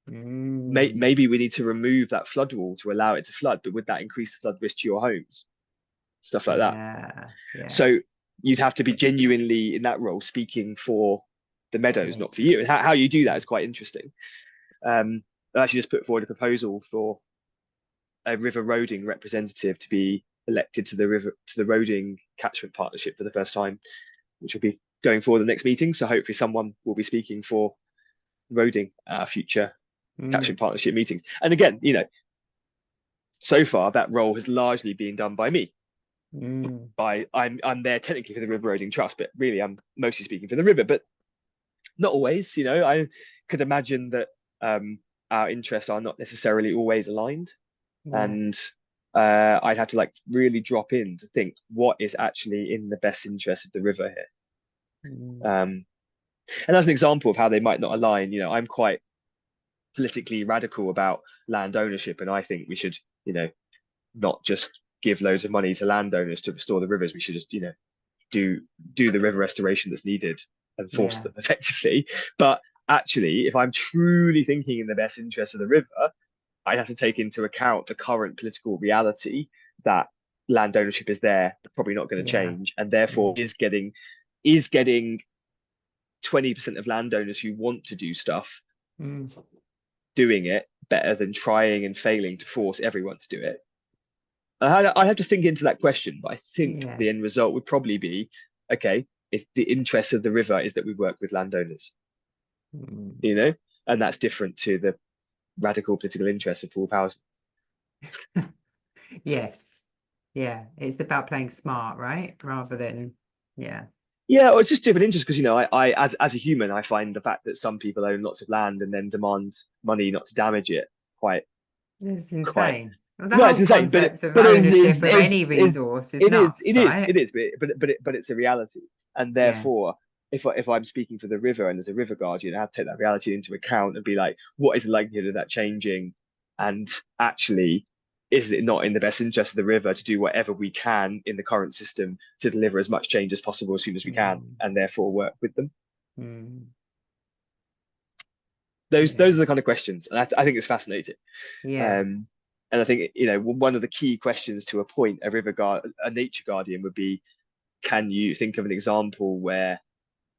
S1: mm,
S2: Maybe we need to remove that flood wall to allow it to flood, but would that increase the flood risk to your homes? Stuff like that.
S1: yeah. Yeah.
S2: So you'd have to be genuinely in that role speaking for the meadows, not for
S1: Nature.
S2: you. And how you do that is quite interesting. I actually just put forward a proposal for a river roading representative to be elected to the Roding Catchment Partnership for the first time, which will be going forward the next meeting. So hopefully someone will be speaking for Roding at our future
S1: Mm,
S2: Catchment Partnership meetings. And again, so far that role has largely been done by me.
S1: mm,
S2: I'm there technically for the River Roading Trust, but really I'm mostly speaking for the river. But not always. I could imagine that our interests are not necessarily always aligned,
S1: yeah.
S2: and I'd have to like really drop in to think what is actually in the best interest of the river here.
S1: Mm,
S2: And as an example of how they might not align, I'm quite politically radical about land ownership, and I think we should, not just give loads of money to landowners to restore the rivers. We should just, do the river restoration that's needed and force
S1: Yeah.
S2: them effectively. But actually, if I'm truly thinking in the best interest of the river, I'd have to take into account the current political reality that land ownership is there, but probably not going to
S1: Yeah.
S2: change, and therefore is getting 20% of landowners who want to do stuff
S1: Mm.
S2: doing it better than trying and failing to force everyone to do it. I have to think into that question, but I think
S1: Yeah.
S2: the end result would probably be, okay, if the interest of the river is that we work with landowners,
S1: Mm.
S2: and that's different to the radical political interests of Paul Powers.
S1: Yes. Yeah. It's about playing smart, right? Rather than, yeah.
S2: Yeah, or it's just different interests because as a human, I find the fact that some people own lots of land and then demand money not to damage it quite
S1: It's
S2: quite
S1: insane. Well, the
S2: no, it's
S1: whole
S2: insane,
S1: concept of
S2: but
S1: ownership of any resource is
S2: it is
S1: nuts, right?
S2: but it's a reality, and
S1: Yeah.
S2: therefore, if I'm speaking for the river and there's a river guardian, I have to take that reality into account and be like, what is the likelihood of that changing, and actually, is it not in the best interest of the river to do whatever we can in the current system to deliver as much change as possible as soon as we can,
S1: Mm.
S2: and therefore work with them?
S1: Mm.
S2: Those
S1: Yeah.
S2: are the kind of questions, and I think it's fascinating.
S1: Yeah.
S2: Um, and I think one of the key questions to appoint a nature guardian would be: can you think of an example where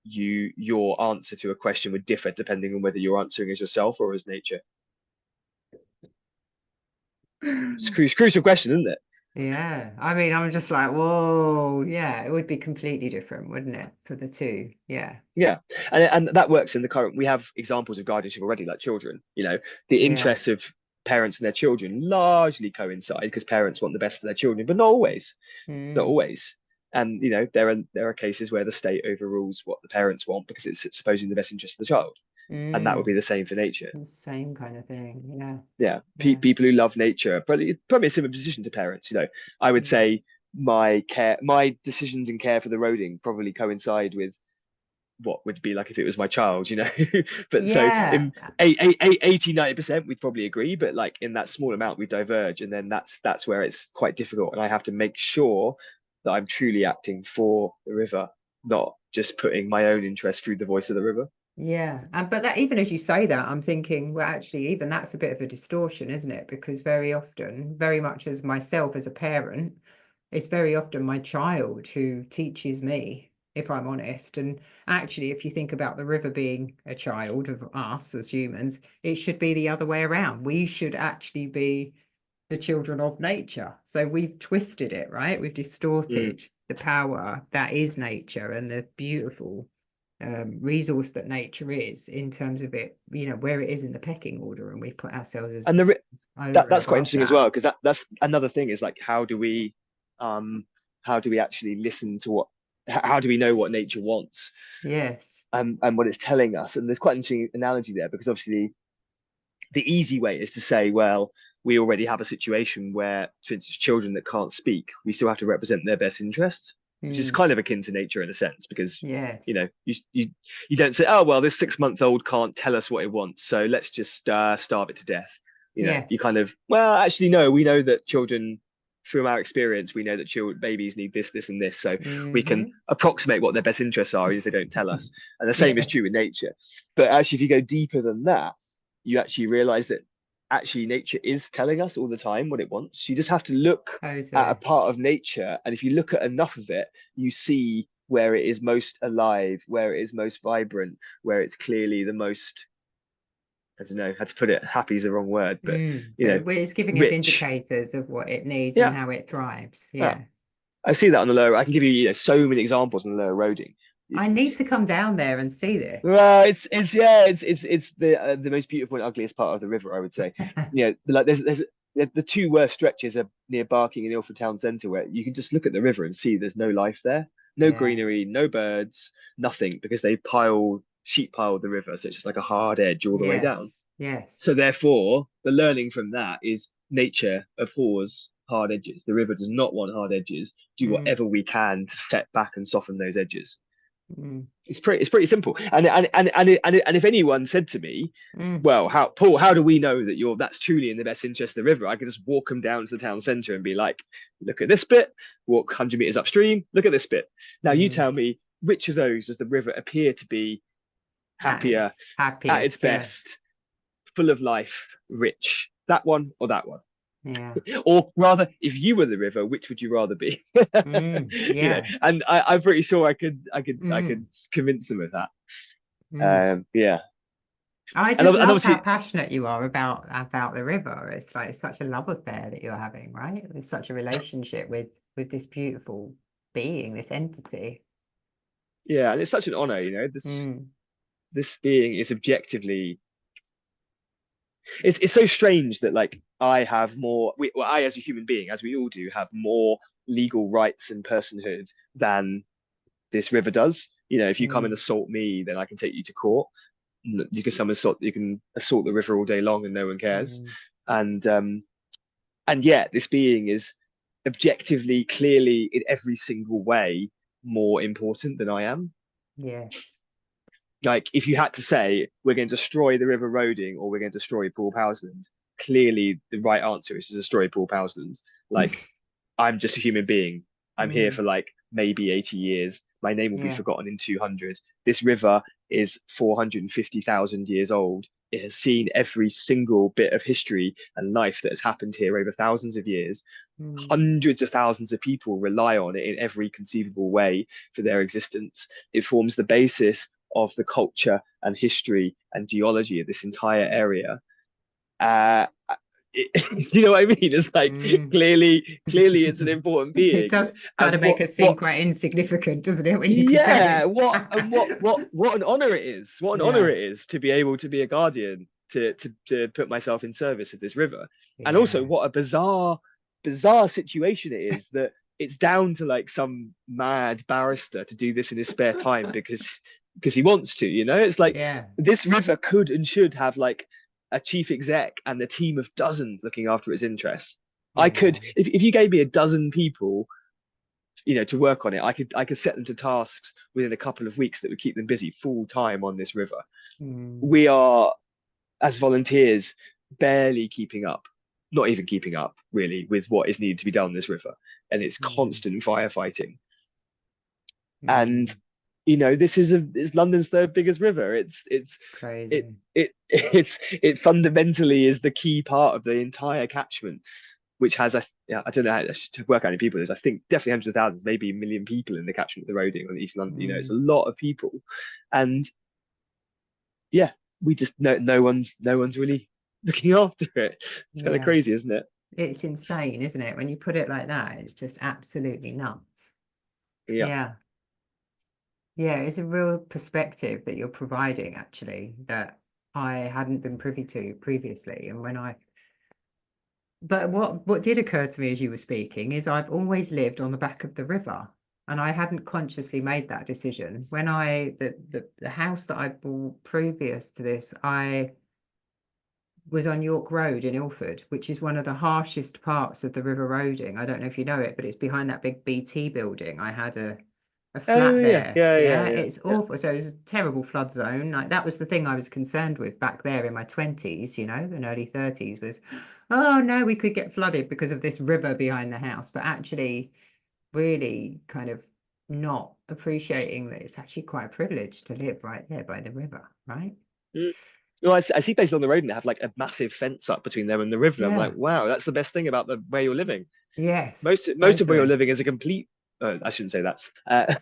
S2: your answer to a question would differ depending on whether you're answering as yourself or as nature? It's a crucial question, isn't it?
S1: Yeah. I mean, I'm just like, whoa. Yeah. It would be completely different, wouldn't it, for the two? Yeah.
S2: Yeah, and that works in the current. We have examples of guardianship already, like children. The
S1: Yeah.
S2: interests of parents and their children largely coincide because parents want the best for their children, but not always. Not
S1: Mm.
S2: always. And there are cases where the state overrules what the parents want because it's supposedly in the best interest of the child, and that would
S1: Mm.
S2: be the same for nature.
S1: The same kind of thing. Yeah.
S2: Yeah,
S1: Yeah.
S2: people who love nature, probably a similar position to parents. I would
S1: Mm.
S2: say my decisions in care for the roading probably coincide with what would be like if it was my child. But so
S1: Yeah.
S2: in 80-90% we'd probably agree, but like in that small amount we diverge, and then that's where it's quite difficult, and I have to make sure that I'm truly acting for the river, not just putting my own interest through the voice of the river.
S1: Yeah. And but that even as you say that, I'm thinking, well, actually, even that's a bit of a distortion, isn't it? Because very often, very much as myself as a parent, it's very often my child who teaches me, if I'm honest. And actually, if you think about the river being a child of us as humans, it should be the other way around. We should actually be the children of nature. So we've twisted it, right? We've
S2: Mm.
S1: distorted the power that is nature and the beautiful resource that nature is in terms of it, where it is in the pecking order, and we put ourselves as
S2: And
S1: over and
S2: that's quite
S1: above
S2: interesting as
S1: that.
S2: well, because that's another thing, is like, um how do we actually listen to how do we know what nature wants,
S1: Yes.
S2: and what it's telling us? And there's quite an interesting analogy there, because obviously the easy way is to say, well, we already have a situation where, for instance, children that can't speak, we still have to represent their best interests, which is
S1: Mm.
S2: kind of akin to nature in a sense, because
S1: Yes.
S2: you don't say, oh well, this 6-month-old can't tell us what it wants, so let's just starve it to death. You
S1: Yes.
S2: kind of, well, actually no, we know that children, from our experience, we know that babies need this and this, so we can
S1: Hmm.
S2: approximate what their best interests are if they don't tell us. And the same is true in
S1: Yes.
S2: nature. But actually, if you go deeper than that, you actually realize that actually nature is telling us all the time what it wants. You just have to look at a
S1: Totally.
S2: part of nature, and if you look at enough of it, you see where it is most alive, where it is most vibrant, where it's clearly the most, I don't know how to put it, happy is the wrong word, but
S1: But it's giving us
S2: rich.
S1: indicators of what it needs and
S2: Yeah,
S1: how it thrives.
S2: yeah.
S1: Yeah.
S2: I see that on the lower. I can give you, so many examples on the lower roading.
S1: I need to come down there and see this.
S2: Well, it's yeah, it's the most beautiful and ugliest part of the river, I would say. Like there's the two worst stretches are near Barking and Ilford Town Centre, where you can just look at the river and see there's no life there, no
S1: Yeah.
S2: greenery, no birds, nothing, because they sheep piled the river, so it's just like a hard edge all the way down.
S1: Yes. Yes.
S2: So therefore, the learning from that is nature abhors hard edges. The river does not want hard edges. Do
S1: Mm.
S2: whatever we can to set back and soften those edges.
S1: Mm.
S2: It's pretty simple. And if anyone said to me,
S1: Mm.
S2: well, how do we know that that's truly in the best interest of the river? I could just walk them down to the town centre and be like, look at this bit, walk 100 meters upstream, look at this bit. Now you
S1: Mm.
S2: tell me, which of those does the river appear to be
S1: At
S2: happier,
S1: its
S2: at its
S1: happiest, yeah.
S2: best, full of life, rich? That one or that one?
S1: Yeah.
S2: Or rather, if you were the river, which would you rather be?
S1: Yeah.
S2: And I'm pretty sure I
S1: Mm.
S2: could convince them of that.
S1: Mm.
S2: Yeah,
S1: I
S2: and
S1: just
S2: and
S1: love how
S2: obviously,
S1: passionate you are about the river. It's like it's such a love affair that you're having, right? It's such a relationship with this beautiful being, this entity.
S2: yeah, and it's such an honor,
S1: Mm.
S2: this being is objectively, it's so strange that like I have more, well, I as a human being, as we all do, have more legal rights and personhood than this river does. If you come and
S1: Mm.
S2: assault me, then I can take you to court. You can assault the river all day long and no one cares.
S1: Mm.
S2: And and yet this being is objectively, clearly, in every single way, more important than I am.
S1: Yes.
S2: Like if you had to say we're going to destroy the river Roding or we're going to destroy Powlesland, clearly the right answer is to destroy Powlesland. Like I'm just a human being. I'm here
S1: Mm.
S2: for like maybe 80 years. My name will be
S1: Yeah.
S2: forgotten in 200. This river is 450,000 years old. It has seen every single bit of history and life that has happened here over thousands of years.
S1: Mm.
S2: Hundreds of thousands of people rely on it in every conceivable way for their existence. It forms the basis of the culture and history and geology of this entire area. Uh, you know what I mean? It's like
S1: Mm.
S2: clearly, it's an important
S1: It
S2: being.
S1: does kind
S2: And
S1: of make us seem quite insignificant, doesn't it, when you compare
S2: yeah,
S1: it?
S2: what an honor it is. What an honor
S1: Yeah.
S2: it is to be able to be a guardian, to put myself in service of this river. And also,
S1: Yeah.
S2: what a bizarre situation it is that it's down to like some mad barrister to do this in his spare time because he wants to. It's like
S1: Yeah.
S2: this river could and should have like a chief exec and a team of dozens looking after its interests. I
S1: Yeah.
S2: could, if you gave me a dozen people, to work on it, I could set them to tasks within a couple of weeks that would keep them busy full time on this river.
S1: Mm.
S2: We are, as volunteers, barely keeping up, not even keeping up really with what is needed to be done on this river, and it's
S1: Mm.
S2: constant firefighting. And
S1: Mm.
S2: it's London's third biggest river. It
S1: Crazy.
S2: it fundamentally is the key part of the entire catchment, which has I don't know to work out how many people there's. I think definitely hundreds of thousands, maybe a million people in the catchment of the Roding on East London. It's a
S1: Mm.
S2: lot of people, and yeah, we just no one's really looking after it. It's kind of
S1: Yeah.
S2: crazy, isn't it?
S1: It's insane, isn't it? When you put it like that, it's just absolutely nuts.
S2: Yeah.
S1: Yeah. Yeah, it's a real perspective that you're providing, actually, that I hadn't been privy to previously. And but what did occur to me as you were speaking is I've always lived on the back of the river, and I hadn't consciously made that decision. When the house that I bought previous to this, I was on York Road in Ilford, which is one of the harshest parts of the River Roding. I don't know if you know it, but it's behind that big BT building. I had a
S2: Oh
S1: flat
S2: yeah,
S1: there.
S2: yeah, yeah,
S1: Yeah,
S2: yeah,
S1: it's
S2: yeah.
S1: awful. So it was a terrible flood zone. Like that was the thing I was concerned with back there in my 20s, and early 30s was, oh no, we could get flooded because of this river behind the house. But actually, really kind of not appreciating that it's actually quite a privilege to live right there by the river, right?
S2: Mm. Well, I see places on the road and they have like a massive fence up between them and the river. And I'm like,
S1: Yeah.
S2: wow, that's the best thing about the where you're living.
S1: Yes,
S2: Most of where you're
S1: totally.
S2: living is a complete. I shouldn't say that.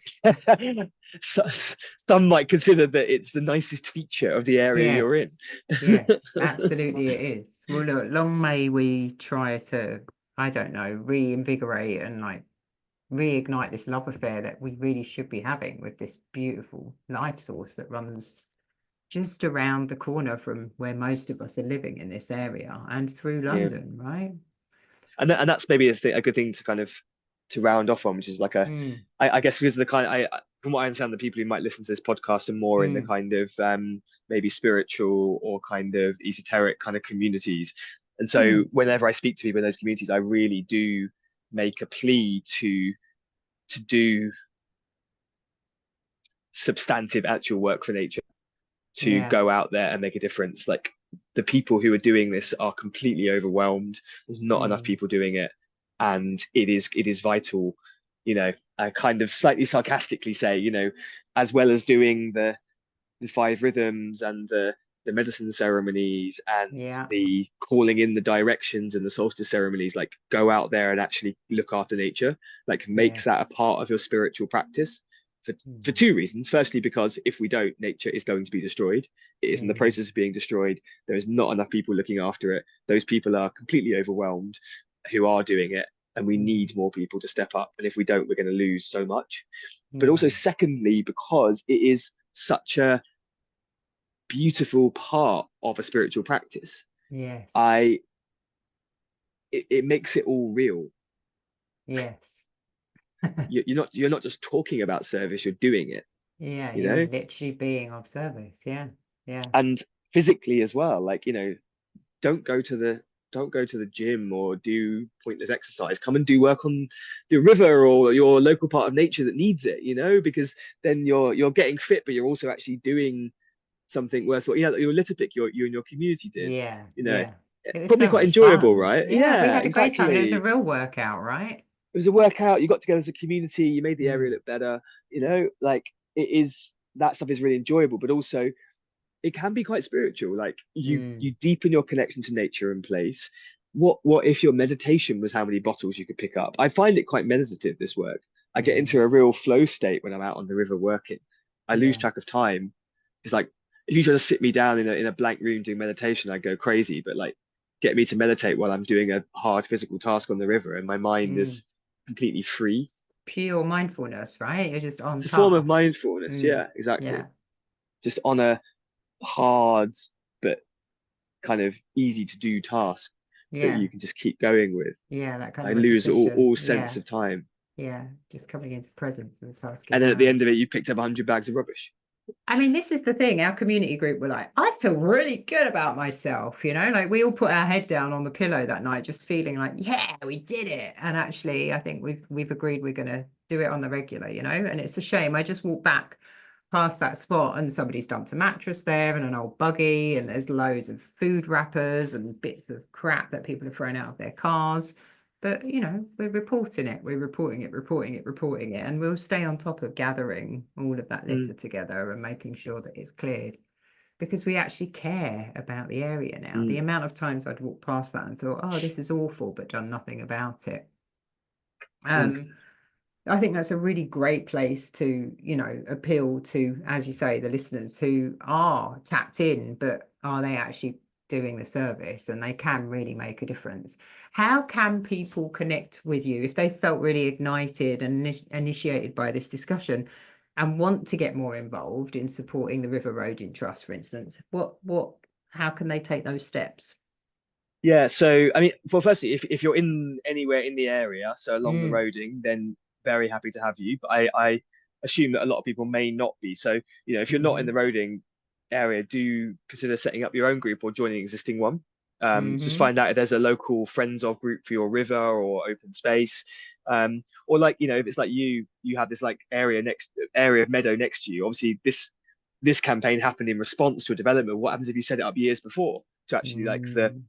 S2: So, some might consider that it's the nicest feature of the area you're in.
S1: Yes, yes, absolutely it is. Well, look, long may we try to, I don't know, reinvigorate and like reignite this love affair that we really should be having with this beautiful life source that runs just around the corner from where most of us are living in this area and through
S2: Yeah,
S1: London, right?
S2: and that's maybe a good thing to kind of to round off on, which is like
S1: Mm.
S2: I guess because the kind from what I understand, the people who might listen to this podcast are more in the
S1: Mm.
S2: kind of maybe spiritual or kind of esoteric kind of communities, and so
S1: Mm.
S2: whenever I speak to people in those communities, I really do make a plea to do substantive actual work for nature, to
S1: Yeah.
S2: go out there and make a difference. Like, the people who are doing this are completely overwhelmed. There's not enough
S1: Mm.
S2: people doing it, and it is vital. I kind of slightly sarcastically say, as well as doing the five rhythms and the medicine ceremonies and
S1: Yeah.
S2: the calling in the directions and the solstice ceremonies, like, go out there and actually look after nature, like, make that a
S1: Yes.
S2: part of your spiritual practice, for
S1: Mm.
S2: two reasons. Firstly, because if we don't, nature is going to be destroyed. It is in the
S1: Mm.
S2: process of being destroyed. There is not enough people looking after it. Those people are completely overwhelmed who are doing it, and we
S1: Mm.
S2: need more people to step up. And if we don't, we're going to lose so much. But
S1: Yeah.
S2: also, secondly, because it is such a beautiful part of a spiritual practice,
S1: Yes.
S2: I it makes it all real.
S1: Yes.
S2: You're not just talking about service, you're doing it,
S1: Yeah,
S2: you
S1: you're
S2: know,
S1: literally being of service. Yeah. Yeah.
S2: and physically as well. Like, don't go to the don't go to the gym or do pointless exercise. Come and do work on the river or your local part of nature that needs it, because then you're getting fit, but you're also actually doing something worth what, your little pick you and your community did,
S1: Yeah.
S2: you know
S1: Yeah. It was
S2: probably
S1: so
S2: quite
S1: much
S2: enjoyable,
S1: fun.
S2: right?
S1: Yeah, we
S2: Yeah,
S1: had a great time. And it was a
S2: exactly.
S1: real workout, right?
S2: It was a workout. You got together as a community. You made the area
S1: Mm.
S2: look better. Like, it is, that stuff is really enjoyable, but also it can be quite spiritual. Like,
S1: Mm.
S2: you deepen your connection to nature and place. What if your meditation was how many bottles you could pick up? I find it quite meditative, this work. I get
S1: Mm.
S2: into a real flow state when I'm out on the river working. I lose
S1: Yeah.
S2: track of time. It's like, if you try to sit me down in a blank room doing meditation, I go crazy. But, like, get me to meditate while I'm doing a hard physical task on the river, and my mind
S1: Mm.
S2: is completely free.
S1: Pure mindfulness, right? You're just on
S2: It's a form of
S1: task.
S2: mindfulness.
S1: Mm.
S2: Yeah, exactly.
S1: Yeah.
S2: Just on a hard but kind of easy to do task that
S1: Yeah.
S2: you can just keep going with.
S1: Yeah. That kind
S2: I
S1: of
S2: lose all,
S1: repetition.
S2: all sense
S1: Yeah.
S2: of time.
S1: Yeah. Just coming into presence with the task in
S2: And then at the
S1: hand.
S2: end of it, you picked up 100 bags of rubbish.
S1: I mean, this is the thing. Our community group were like, I feel really good about myself, like we all put our head down on the pillow that night, just feeling like, yeah, we did it. And actually, I think we've agreed we're gonna do it on the regular, and it's a shame. I just walked back past that spot and somebody's dumped a mattress there and an old buggy, and there's loads of food wrappers and bits of crap that people have thrown out of their cars. But we're reporting it, we're reporting it, and we'll stay on top of gathering all of that
S2: Mm,
S1: litter together and making sure that it's cleared because we actually care about the area now. The
S2: mm,
S1: amount of times I'd walked past that and thought, oh, this is awful, but done nothing about it.
S2: mm,
S1: Um, I think that's a really great place to, appeal to, as you say, the listeners who are tapped in, but are they actually doing the service and they can really make a difference? How can people connect with you if they felt really ignited and initiated by this discussion and want to get more involved in supporting the River Roading Trust, for instance? How can they take those steps?
S2: Yeah, so I mean, well, firstly, if you're in anywhere in the area, so along the
S1: Mm,
S2: roading, then very happy to have you. But I assume that a lot of people may not be. So, if you're not in
S1: mm-hmm,
S2: the roading area, do consider setting up your own group or joining an existing one. Just
S1: mm-hmm,
S2: find out if there's a local friends of group for your river or open space. Or, like, if it's like you have this, like, area of meadow next to you. Obviously, this campaign happened in response to a development. What happens if you set it up years before to actually, like, the
S1: mm,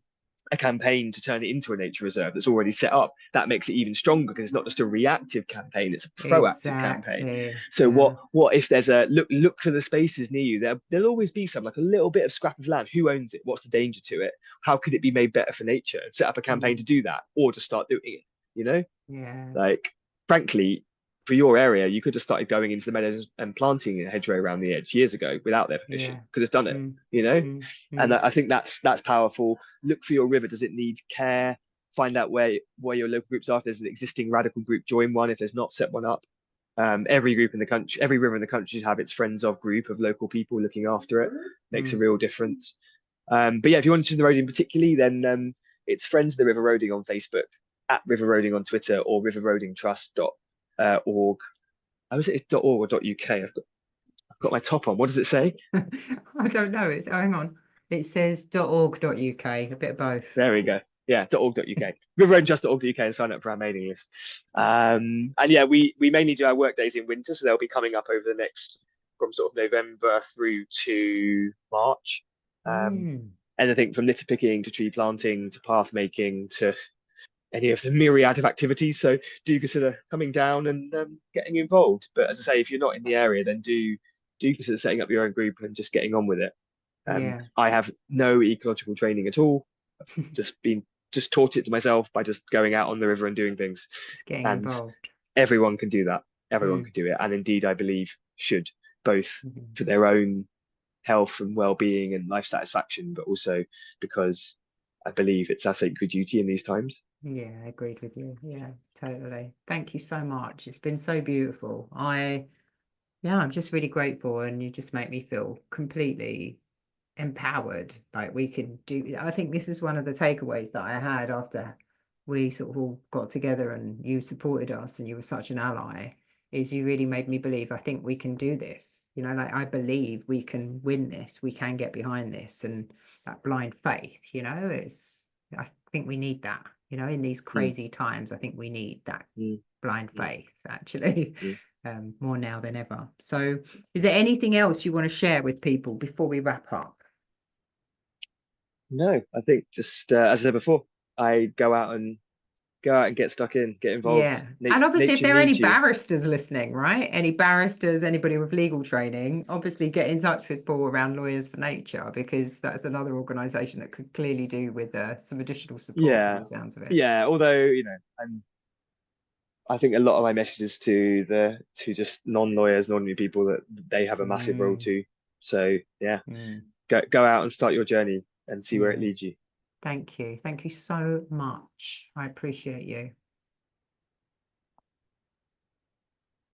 S2: a campaign to turn it into a nature reserve that's already set up? That makes it even stronger because it's not just a reactive campaign, it's a proactive campaign.
S1: exactly.
S2: So
S1: Yeah.
S2: what if there's a look for the spaces near you? There'll always be some, like, a little bit of scrap of land. Who owns it? What's the danger to it? How could it be made better for nature? And set up a campaign to
S1: Mm,
S2: do that, or to start doing it, you know
S1: yeah.
S2: like, frankly, for your area, you could have started going into the meadows and planting a hedgerow around the edge years ago without their permission.
S1: Yeah.
S2: Could have done it,
S1: Mm,
S2: you know.
S1: mm,
S2: And
S1: mm,
S2: I think that's powerful. Look for your river. Does it need care? Find out where your local groups are. If there's an existing radical group, join one. If there's not, set one up. Every group in the country, every river in the country should have its friends of group of local people looking after it. Makes a
S1: mm.
S2: real difference. But yeah, if you're interested in the roading particularly, then it's Friends of the River Roading on Facebook, at River Roading on Twitter, or riverroadingtrust.org. I was it's .org or .uk. I've got my top on. What does it say?
S1: I don't know. Hang on. It says .org.uk, a bit of both.
S2: There we go. Yeah, .org.uk. Riverroadingtrust.org.uk, and sign up for our mailing list. And yeah, we mainly do our work days in winter, so they'll be coming up over the next from sort of November through to March. Anything from litter picking to tree planting to path making to any of the myriad of activities. So do consider coming down and getting involved. But as I say, if you're not in the area, then do consider setting up your own group and just getting on with it.
S1: Yeah.
S2: I have no ecological training at all. I've just taught it to myself by just going out on the river and doing things.
S1: Just getting
S2: And
S1: involved.
S2: everyone can do that. Everyone
S1: Mm.
S2: can do it. And indeed, I believe should, both
S1: Mhm.
S2: for their own health and well-being and life satisfaction, but also because I believe it's our sacred duty in these times.
S1: Yeah, I agreed with you. Yeah, totally. Thank you so much. It's been so beautiful. Yeah, I'm just really grateful, and you just make me feel completely empowered. Like we can do, I think this is one of the takeaways that I had after we sort of all got together and you supported us and you were such an ally, is you really made me believe, I think we can do this. You know, like I believe we can win this, we can get behind this, and that blind faith, I think we need that, in these
S2: Mm,
S1: crazy times. I think we need that
S2: mm,
S1: blind
S2: mm,
S1: faith, actually.
S2: mm.
S1: More now than ever. So is there anything else you want to share with people before we wrap up?
S2: No, I think just as I said before, I go out and get stuck in, get involved.
S1: Yeah. And obviously, if
S2: Nature
S1: there are any
S2: needs you.
S1: barristers listening, right? Any barristers, anybody with legal training, obviously get in touch with Paul around Lawyers for Nature, because that's another organisation that could clearly do with some additional support from
S2: Yeah,
S1: the sounds of it.
S2: yeah. Although I think a lot of my messages to just non-lawyers, non-new people, that they have a massive role
S1: Mm,
S2: too. So yeah,
S1: mm,
S2: go out and start your journey and see where it
S1: yeah.
S2: leads you.
S1: Thank you. Thank you so much. I appreciate you.